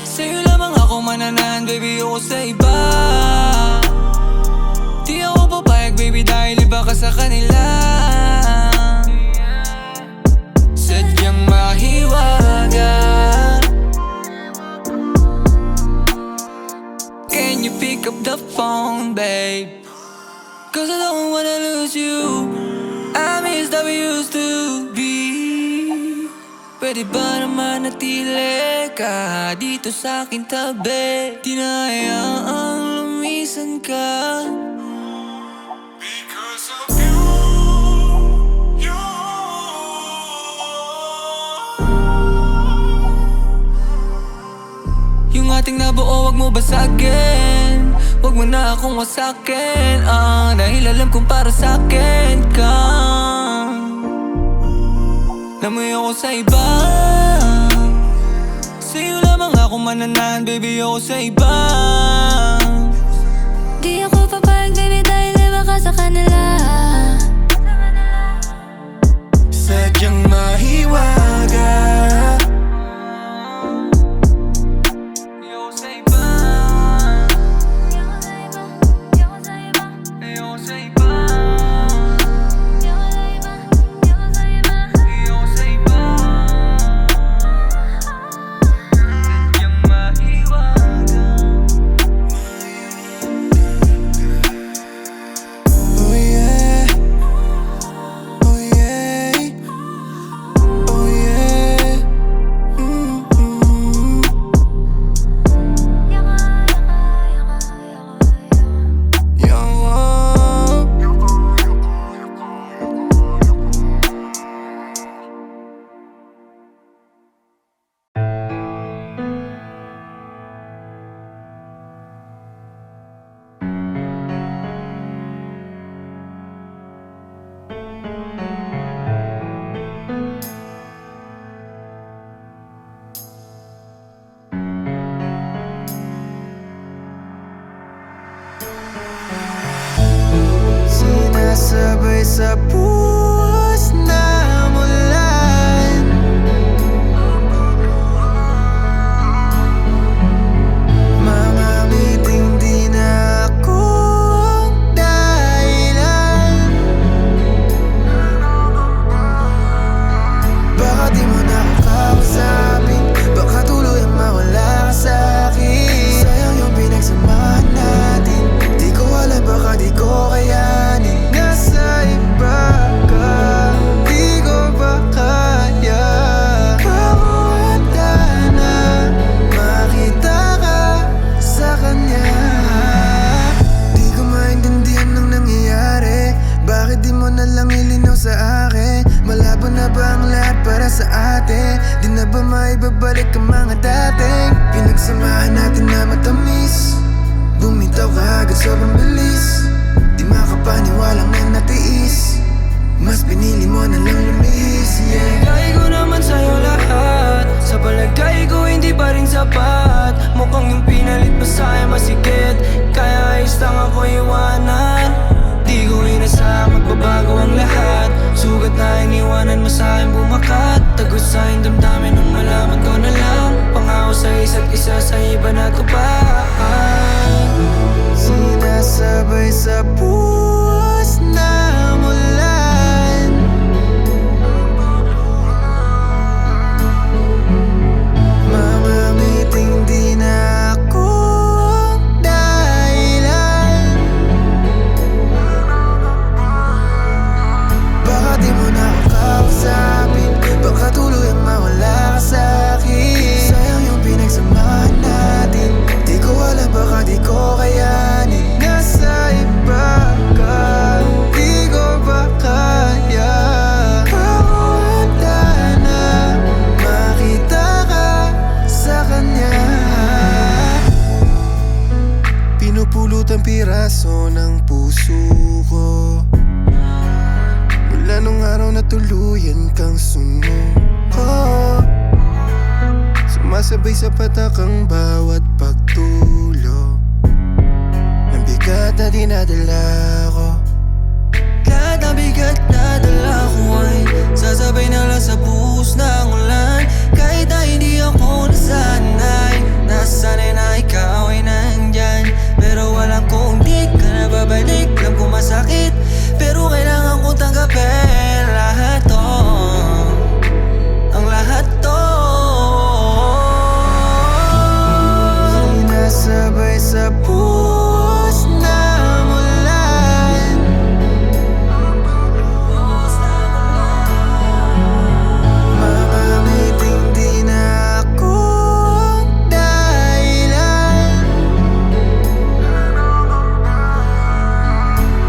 Sa'yo lamang ako mananan, baby, ako sa iba. Di ako papayag, baby, dahil iba ka sa kanila. Sadyang mahiwaga. Can you pick up the phone, babe? Cause I don't wanna lose you. I miss that we used to be. Pwede ba naman natili ka dito sa aking tabi? Di na hayaang lumisan ka. Because of you. Yung ating nabuo, wag mo basagin. Wag mo na akong wasakin, dahil alam kong para sa'kin ka. Lamoy ako sa iba. Sa'yo lamang ako mananan, baby, ako sa iba. Di ako papayag, baby, dahil iba ka sa kanila. Sadyang mahiwaga. Ayoko sa iba. Ayoko sa iba. Ayoko sa iba. Sadyang mahiwaga. Oh yeah. Oh yeah. Oh yeah. Sinasabay sa buwas na mulan. Mga ngiting di na ako ang dahilan. Baka di mo na ako kausapin, baka tuluyang mawala ka sa'kin. Sayang yung pinagsamahan natin, di ko alam, baka di ko kayanin. Nasa iba. mga dating pinagsamahan natin na matamis. Bumitaw ka agad sobrang bilis, di makapaniwalang na natiis. Mas pinili mo na lang lumihis, yeah. Bigay ko naman sa'yo lahat, sa palagay ko hindi pa rin sapat. Mukhang yung pinalit mo sa'yo masikip, kaya ayos lang ako iwanan. Di ko inasahang magbabago ang lahat, sugat na iniwanan mo sa'kin bumakat. Tagot sa'king damdamin nung malaman ko na lang, pangako sa isa't isa sa iba na tupad. Sinasabay sa puwas na mulan, mamamiting di na ako ang dahilan. Baka di mo na ako kausapin, baka tuluyang mawala ka sa'kin. Sayang yung pinagsamahan natin, di ko alam baka di ko kayanin. Nasa iba ka, di ko ba kaya? Ako handa na makita ka sa kanya. Pinupulot ang piraso ng puso ko mula nung araw na tuluyan kang sumuko. Sumasabay sa patak ang bawat pagtulo ng bigat na dinadala ko. Lahat ng bigat na dala ko ay sasabay na lang sa buhos ng ulan. Kahit na hindi ako nasanay, nasanay na ikaw ay nandyan. Pero walang kung di ka na babalik. Alam ko masakit, pero kailangan kong tanggapin lahat to, ang lahat to. Sinasabay sa puwas na mulan, mamamiting di na ako ang dahilan.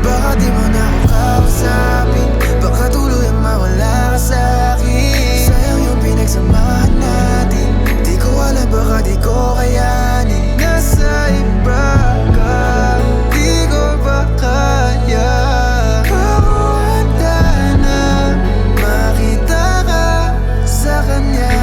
Baka di mo na ako kausapin, baka tuluyang mawala ka sa'kin. Sayang yung pinagsamahan natin, di ko alam baka di ko kayanin. Nasa iba ka, di ko ba kaya? Ako handa na makita ka sa kanya.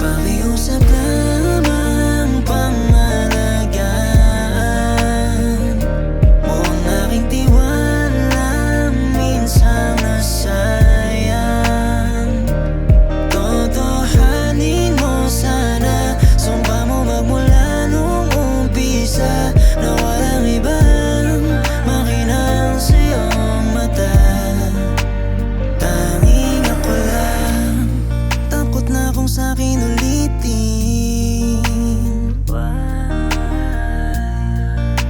Pakiusap lamang pangalagaan mo ang aking tiwala, minsan nasayang. Totohanin mo sana, sumpa mo magmula nung umpisa, na walang ibang makinang sa iyong mata. Tanging ako lang, takot na kung sa'kin ulitin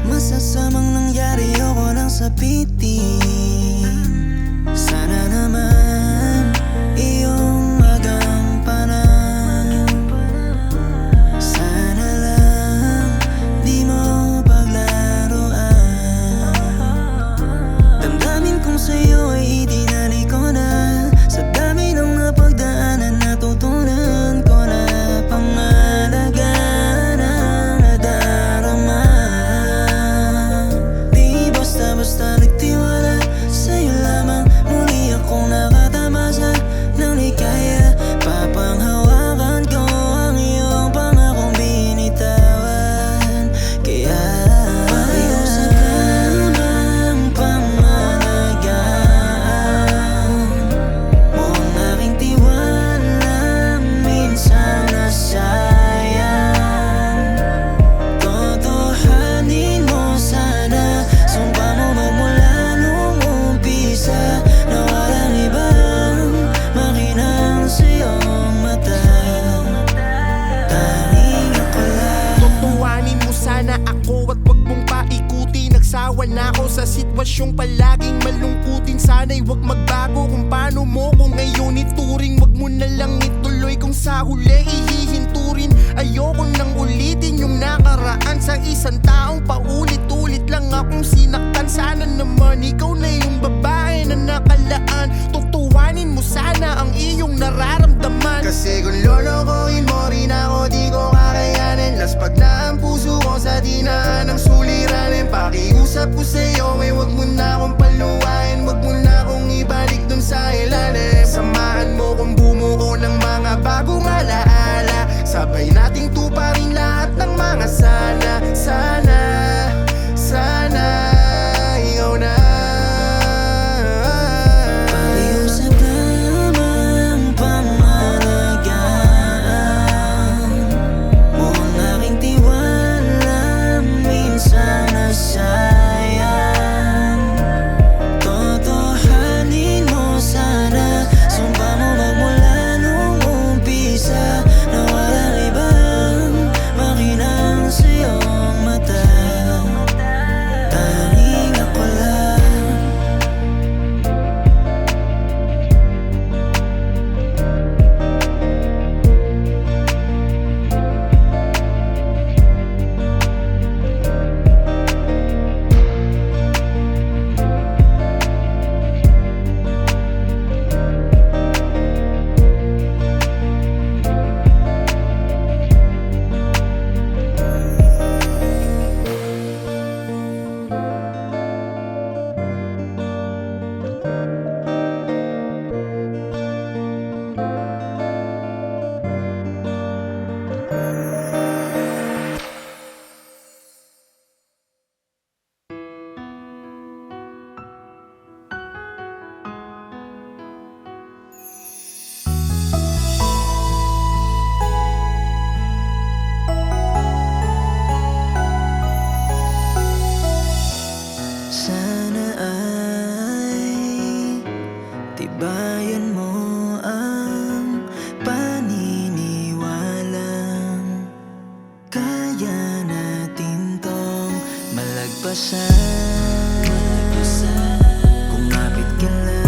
masasamang nangyari, ako nang sapitin. Sana naman iyong magampanan, sana lang di mo paglaruan. Damdamin kong sa'yo ay itinali ko na, sa dami ng napagdaanan natutunan ko na pangalagaan ang nadarama. Di basta-basta nagtiwala Nauunawa na ako sa sitwasyong palaging malungkutin. Sana'y wag magbago kung paano mo kung ngayon ituring. Wag mo na lang ituloy kung sa huli ihihinturin. Ayoko nang ulitin yung nakaraan sa isang taong paulit-ulit lang akong sinaktan. Sana naman ikaw na yung babae na nakalaan. Tutuwanin mo sana ang iyong nararamdaman. Kasi kung lolokohin mo rin ako, di ko kakayanin. Las pag na ang puso ko sa dinaan ng suliranin. Pakiusap ko sa'yo, wag mo na akong paluwain. Wag mo na akong ibalik dun sa ilalim. Samahan mo kung bumuo ng mga bagong alaala. Sabay nating tuparin lahat ng mga sana. Sana, sana, ikaw na. Pakiusap lamang pangalagaan mo ang aking tiwala, minsan nasayang. Totohanin mo sana, sumpa mo magmula nung umpisa, na walang ibang makinang sa iyong mata. Tanging ako lang. Sana ay tibayan mo ang paniniwalang kaya natin tong malagpasan. Kumapit ka lang,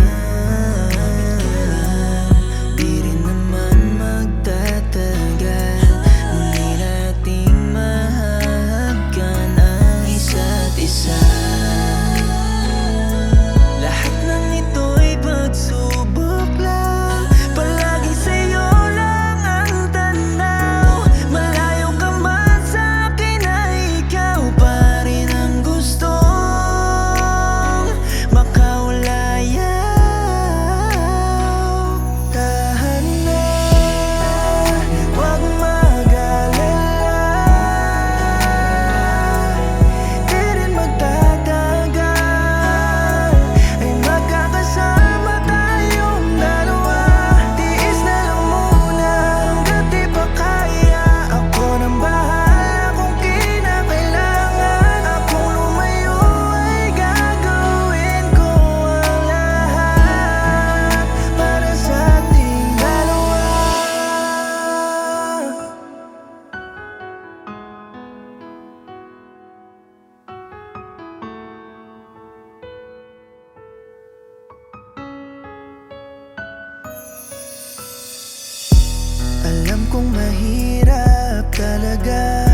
di rin naman magtatagal. Muli nating mahahagkan ang isa't isa. Lahat ng ito'y pagsubok lang, palagi sa'yo lang ang tanaw. Malayo ka man sa'kin ay ikaw pa rin ang gustong makaulayaw. Tahan na, huwag mag-alala, di rin magtatagal, ay magkakasama tayong dalawa. Tiis na lang muna hanggat di pa kaya. Ako nang bahala kung kinakailangan. Akong lumayo ay gagawin ko ang lahat para sa ating dalawa. Alam kong mahirap talaga,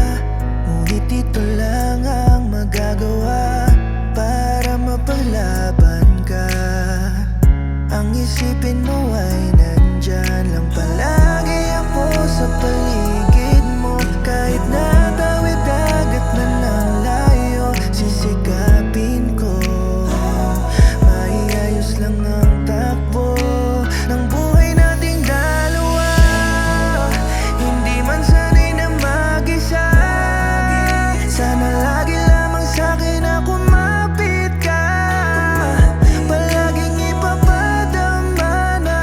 ngunit ito lang ang magagawa para mapaglaban ka. Ang isipin mo ay nandyan lang palagi ako sa paligid mo. Kahit natawid dagat na ng layo, sisikapin ko maiayos lang ang takbo ng buhay nating dalawa. Hindi man sanay na mag-isa, sana lagi lamang sa'kin ako mapit ka. Palaging ipapadama na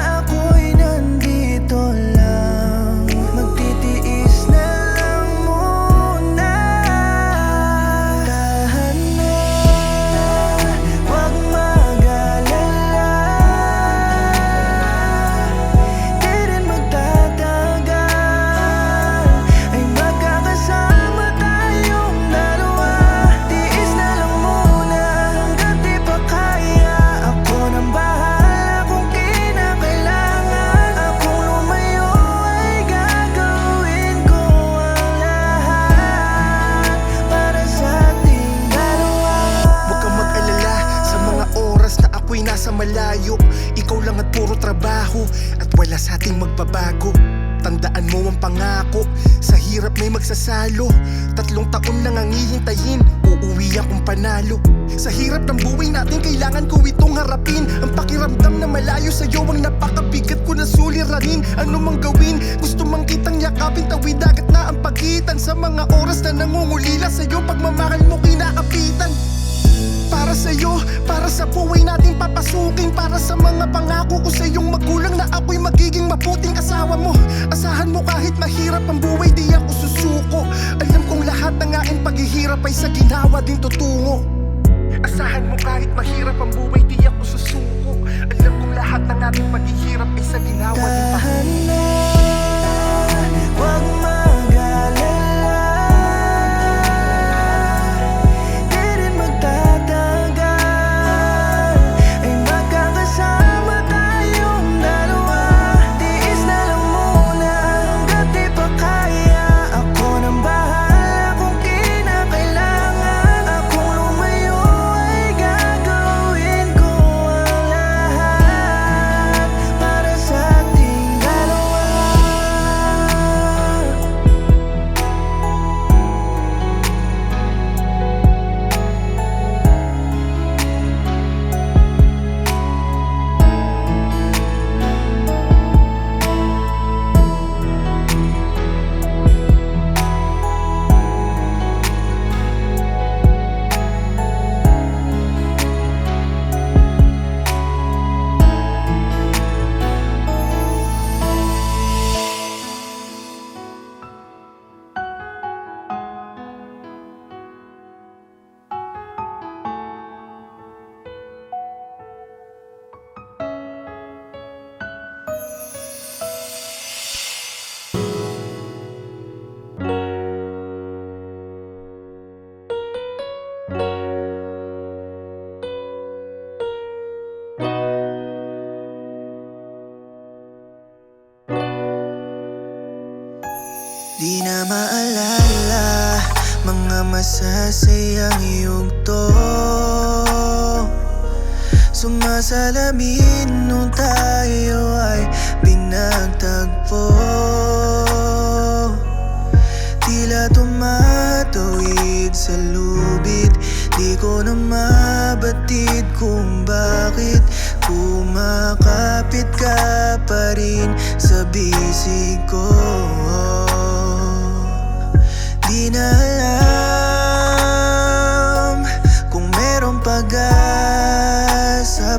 malayo. Ikaw lang at puro trabaho, at wala sa ating magbabago. Tandaan mo ang pangako, sa hirap may magsasalo. 3 taon lang ang hihintayin, uuwi akong panalo. Sa hirap ng buhay natin, kailangan ko itong harapin. Ang pakiramdam na malayo sa'yo ang napakabigat ko na suliranin. Ano mang gawin, gusto mang kitang yakapin. Tawid dagat na ang pagitan, sa mga oras na nangungulila sa'yo, pagmamahal mo kinakapitan. Para sa'yo, para sa buhay natin papasukin, para sa mga pangako ko sa iyong magulang na ako'y magiging mabuting asawa mo. Asahan mo kahit mahirap ang buhay, di ako susuko. Alam kong lahat ng aking paghihirap ay sa ginawa din tutungo. Asahan mo kahit mahirap ang buhay, di ako susuko. Alam kong lahat ng aking paghihirap ay sa ginawa din tutungo. Dahan-dahan, huwag mag-alala. Di rin magtatagal, ay magkakasama tayong dalawa. Tiis na lang muna hanggat di pa kaya. Ako nang bahala kung kinakailangan. Akong lumayo ay gagawin ko ang lahat para sa ating dalawa. Di na maalala mga masasayang yugto, sumasalamin nung tayo ay pinagtagpo. Tila tumatawid sa lubid, di ko na mabatid kung bakit kumakapit ka pa rin sa bisig ko. Di na alam kung merong pag-asa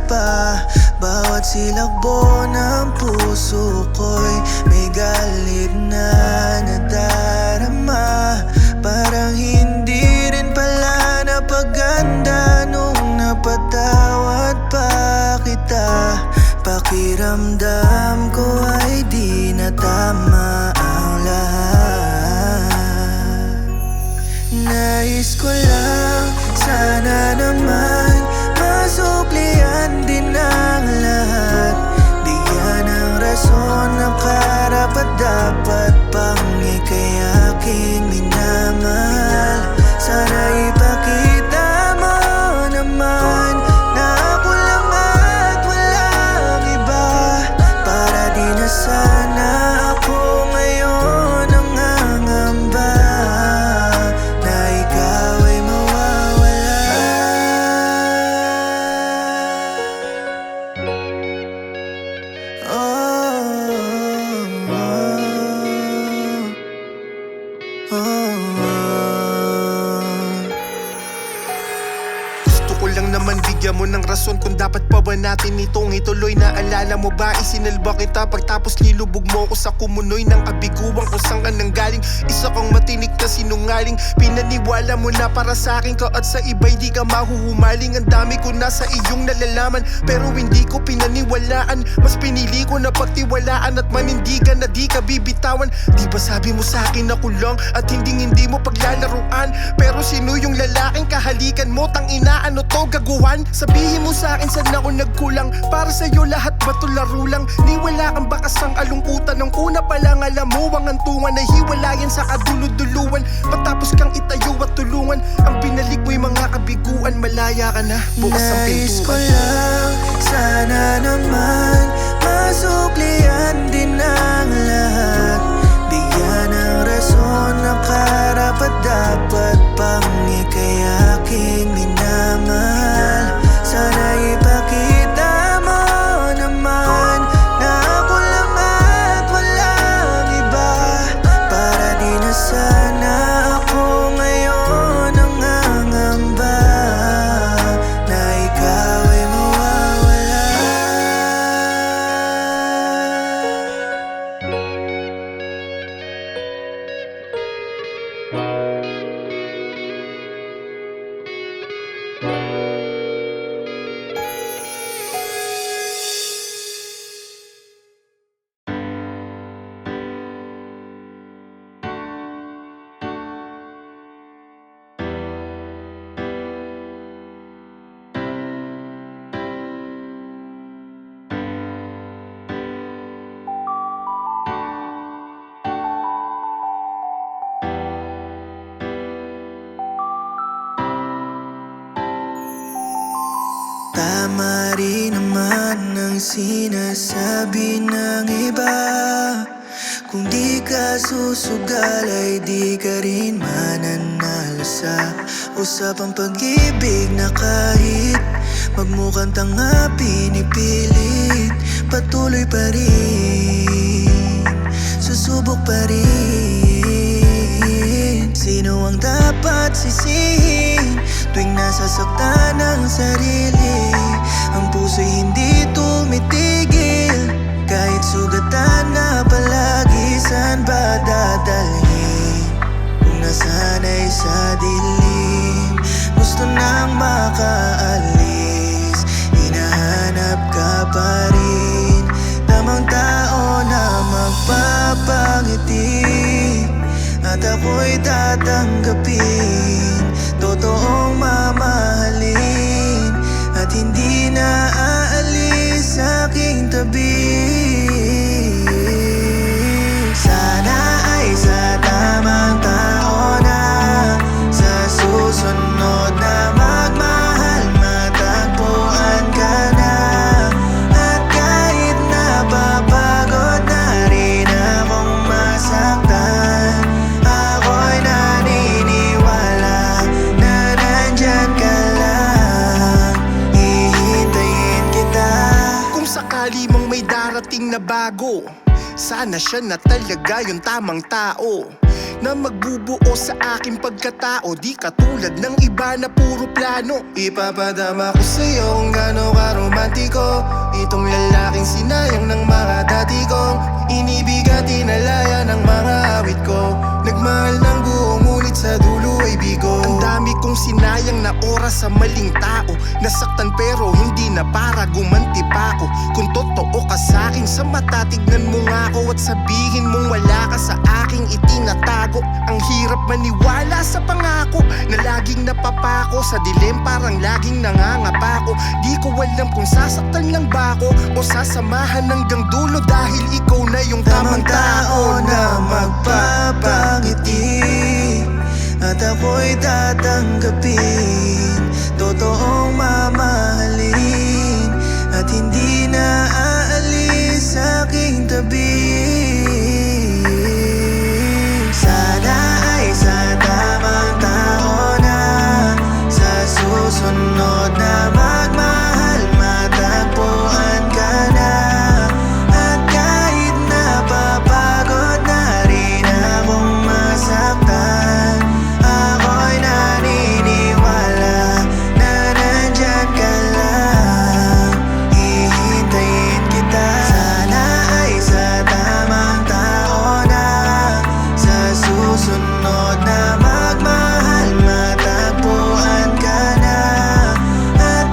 pa. Bawat silakbo ng puso ko'y may galit na nadarama. Parang hindi rin pala napaganda nung napatawad pa kita. Pakiramdam ko ay di na tama ang lahat. Nais ko lang sana naman masuklian din ang lahat. Bigyan ng rason na karapat-dapat pang ika'y aking minamahal. Sana ipakita mo naman na ako lang at walang iba. Para di na sana ako ngayon ang angamba na ikaw ay mawawala. Gusto ko lang naman bigyan mo ng rason kung dapat pa ba natin itong ituloy. Naalala mo ba isinalba kita pagtapos nilubog mo ko sa kumunoy ng kabiguan kung saan ka nanggaling. Isa kang matinik na sinungaling, pinaniwala mo na para sa akin ka at sa iba'y di ka mahuhumaling. Ang dami ko na sa iyong nalalaman pero hindi ko pinaniwalaan. Mas pinili ko na pagtiwalaan at manindigan na di ka bibitawan. Di ba sabi mo sa akin ako lang at hindi mo paglalaruan? Pero sino yung lalaking kahalikan mo? Tangina, ano to gaguhan? Sabihin mo sa akin saan ako nagkulang. Para sa'yo lahat ba to laro lang? Niwala kang bakas ang alungkutan. Nung una pa lang alam mo ang antungan na hiwalayan sa kadulud-duluan. kwentuhan. Matapos kang itayo at tulungan, ang binalik mo'y mga kabiguan. Malaya ka na, bukas ang Nais ko pintuan. lang, sana naman masuklian din ang lahat. Bigyan ng rason na karapat-dapat pang ika'y aking minamahal. Sana ipakita mo naman na ako lang at walang iba. Para di na sana ako ngayon ang nangangamba na ikaw ay mawawala. Tama rin naman ang sinasabi ng iba. Kung di ka susugal ay di ka rin mananalo sa usapang pag-ibig na kahit magmukhang tanga pinipilit. Patuloy pa rin, susubok pa rin. Sino ang dapat sisihin tuwing nasasaktan ang sarili? Ang puso'y hindi tumitigil kahit sugatan na palagi. Saan ba dadalhin kung nasanay sa dilim? Gusto nang makaalis, hinahanap ka pa rin. Tamang tao na magpapangiti at ako'y tatanggapin. Totoong mamahalin at hindi na aalis sa aking tabi. Sana ay sa tamang tao na sa susunod na magmahal matagpuan ka na. At kahit napapagod na rin akong masaktan, ako'y naniniwala na nandyan ka lang. Hihintayin kita. Kung sakali mang may darating na bago, sana siya na talaga yung tamang tao na magbubuo sa aking pagkatao. Di katulad ng iba na puro plano. Ipapadama ko sa'yo kung gaano ka romantiko. Itong lalaking sinayang ng mga dati kong inibig at inalaya ng mga awit ko. Nagmahal ng buo ngunit sa dulo ay bigo. Ang dami kong sinayang na oras sa maling tao. Nasaktan pero hindi na para gumanti pa ako. Kung totoo ka sa'kin sa mata, tignan mo nga ako at sabihin mong wala ka sa aking itinatago. Ang hirap maniwala sa pangako na laging napapako sa dilim, parang laging nangangapa ko. Di ko alam kung sasaktan lang ba ako o sasamahan hanggang dulo, dahil ikaw na yung Tamang tao na magpapangiti at ako'y tatanggapin. Totoong mamahalin at hindi na aalis sa aking tabi. Sana ay sa tamang tao na sa susunod na magmahal matagpuan ka na. At kahit napapagod na rin akong masaktan, ako'y naniniwala na nandyan ka lang. Hihintayin kita. Sana ay sa tamang tao na sa susunod na magmahal matagpuan ka na. At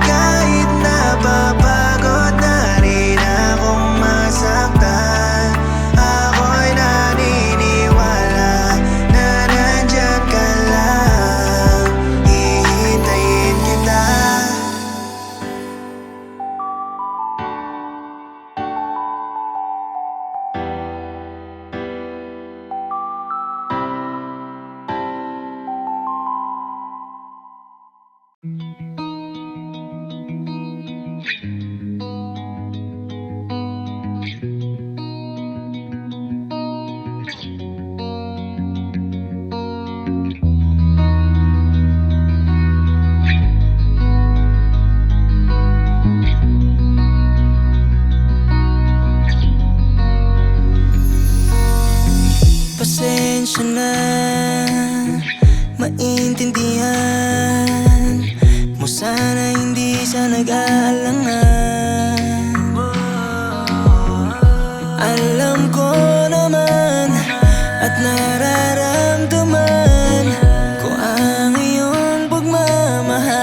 sana maintindihan mo, sana hindi siya nag-aalangan. Alam ko naman at nararamdaman ko ang iyong pagmamahal.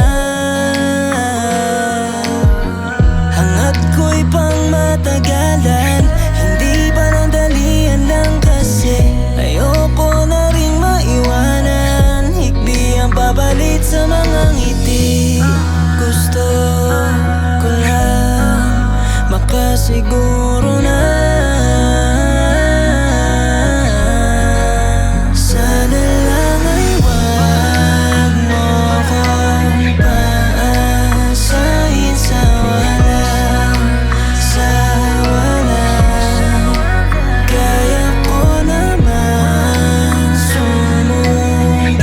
Hangat ko'y pang matagalan, hindi pa nandalian lang kasi ayoko na rin maiwanan. Hikbi ang papalit sa mga ngiti. Gusto ko lang makasiguro na sana lang ay wag mo akong paasahin sa walang kaya ko naman sumugal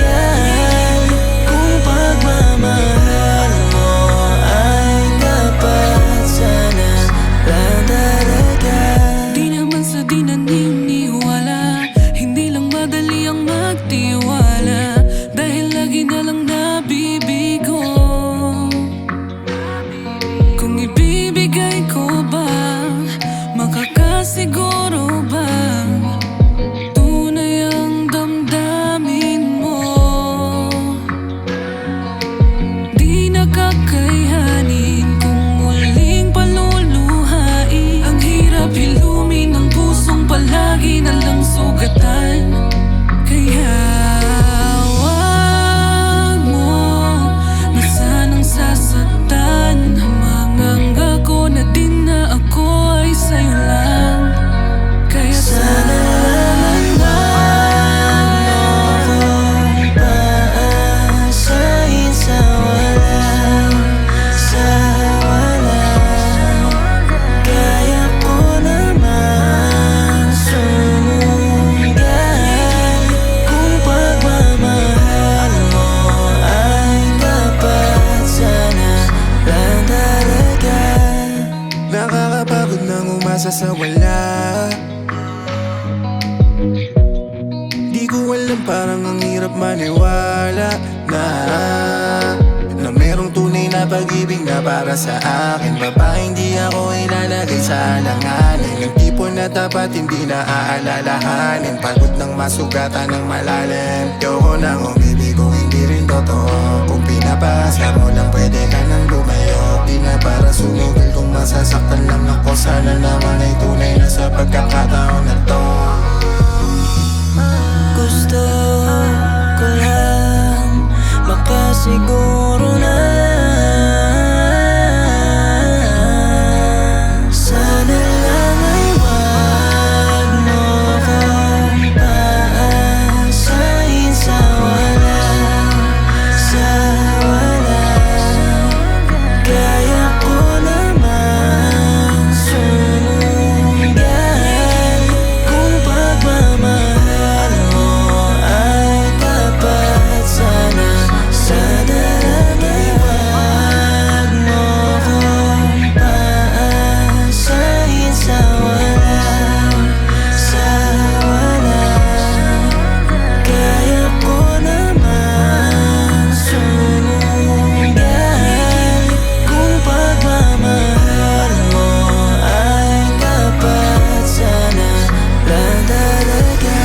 kung pagmamahal mo ay dapat sana lang talaga. Di naman sa di naniniwala, hindi lang madali ang magtiwala, dahil lagi na lang nabibigo. Kung ibibigay ko ba, makakasiguro ba tunay ang damdamin mo? Di nakakayanin kung muling paluluhain. Ang hirap hilumin ng pusong palagi na lang sugatan. Kaya wag mo na sanang sasaktan. Mangangako na din na ako ay sa'yo lang. Kaya Sana lang ay wag mo akong paasahin sa walang kaya ko naman sumugal kung pagmamahal mo ay dapat sana lang talaga. Nakakapagod nang umasa sa wala. Di ko alam, parang ang hirap maniwala na merong tunay na pag-ibig na para sa akin. Babaeng di ako ilalagay sa alanganin, yung tipo na tapat hindi na aalalahanin. Pagod ng masugatan ng malalim, ayoko nang umibig kung hindi rin totoo. Kung pinapasa mo lang pwede ka nang lumayo. Di na para sumugil kung masasaktan lang ako. Sana naman ay tunay na sa pagkakataon na to. Gusto ko lang makasiguro na sana lang ay wag mo akong paasahin sa walang kaya ko naman sumugal kung pagmamahal mo ay dapat sana lang ay wag mo akong paasahin sa walang kaya ko naman sumugal kung pagmamahal mo ay dapat sana lang talaga.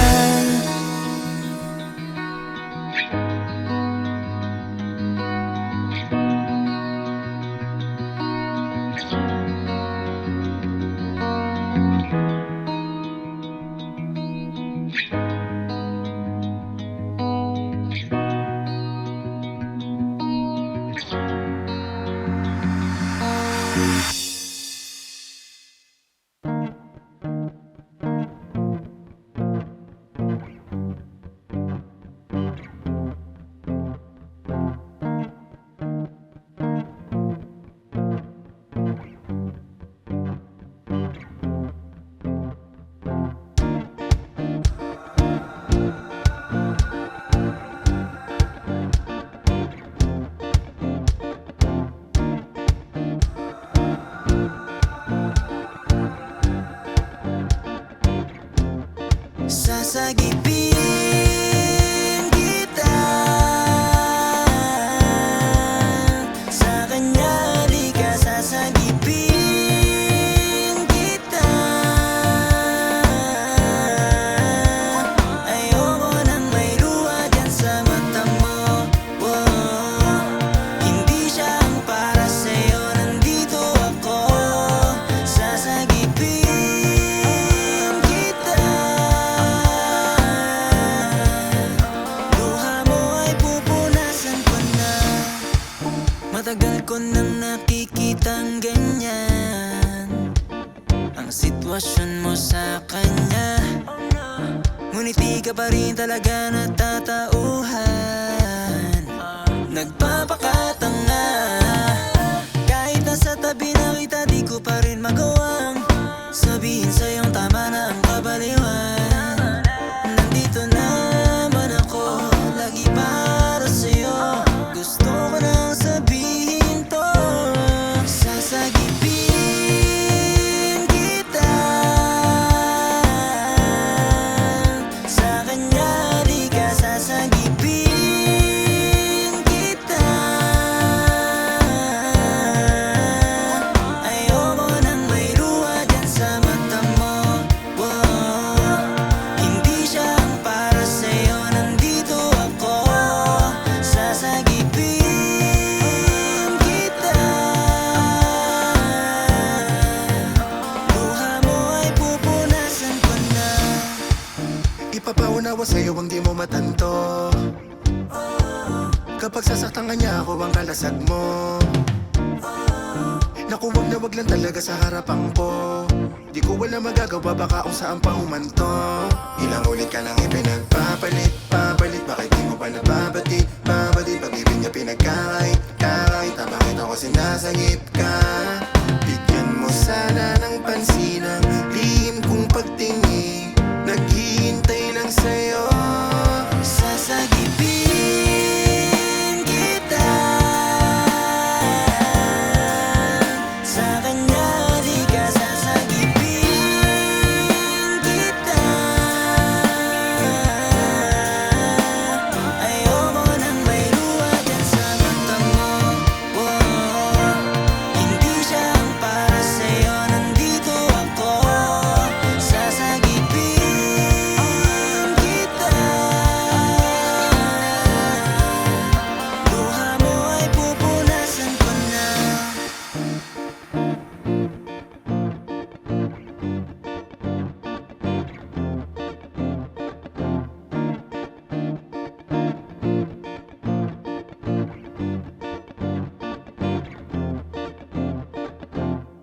Sasagipin nang nakikitang ganyan ang sitwasyon mo sa kanya. Ngunit di ka pa rin talaga natatauhan. Nagpapakatanga. Kahit nasa tabi na kita, di ko pa rin magawang sabihin sa'yong tama na ang kabaliwan. Nandito naman ako, lagi para sa'yo. Gusto ko nang sabihin to. Sasagipin kita. Sa kanya di ka sasagipin kita. Ayoko nang may luha dyan sa mata mo. Hindi siya ang para sa'yo, nandito ako. Sasagipin kita. Luha mo ay pupunasan ko na. Ipapaunawa sa'yo ang di mo matanto. Kapag sasaktan ka niya, ako ang kalasag mo. Naku, wag na wag lang talaga sa harapang ko. Di ko wala magagawa, baka kung saan pa humanto. Ilang ulit ka nang ipinagpapalit, papalit. Bakit di mo pa nababatid, babatid? Pag-ibig niya pinagkakait, kakait. Bakit ako sinasagip ka? Bigyan mo sana ng pansin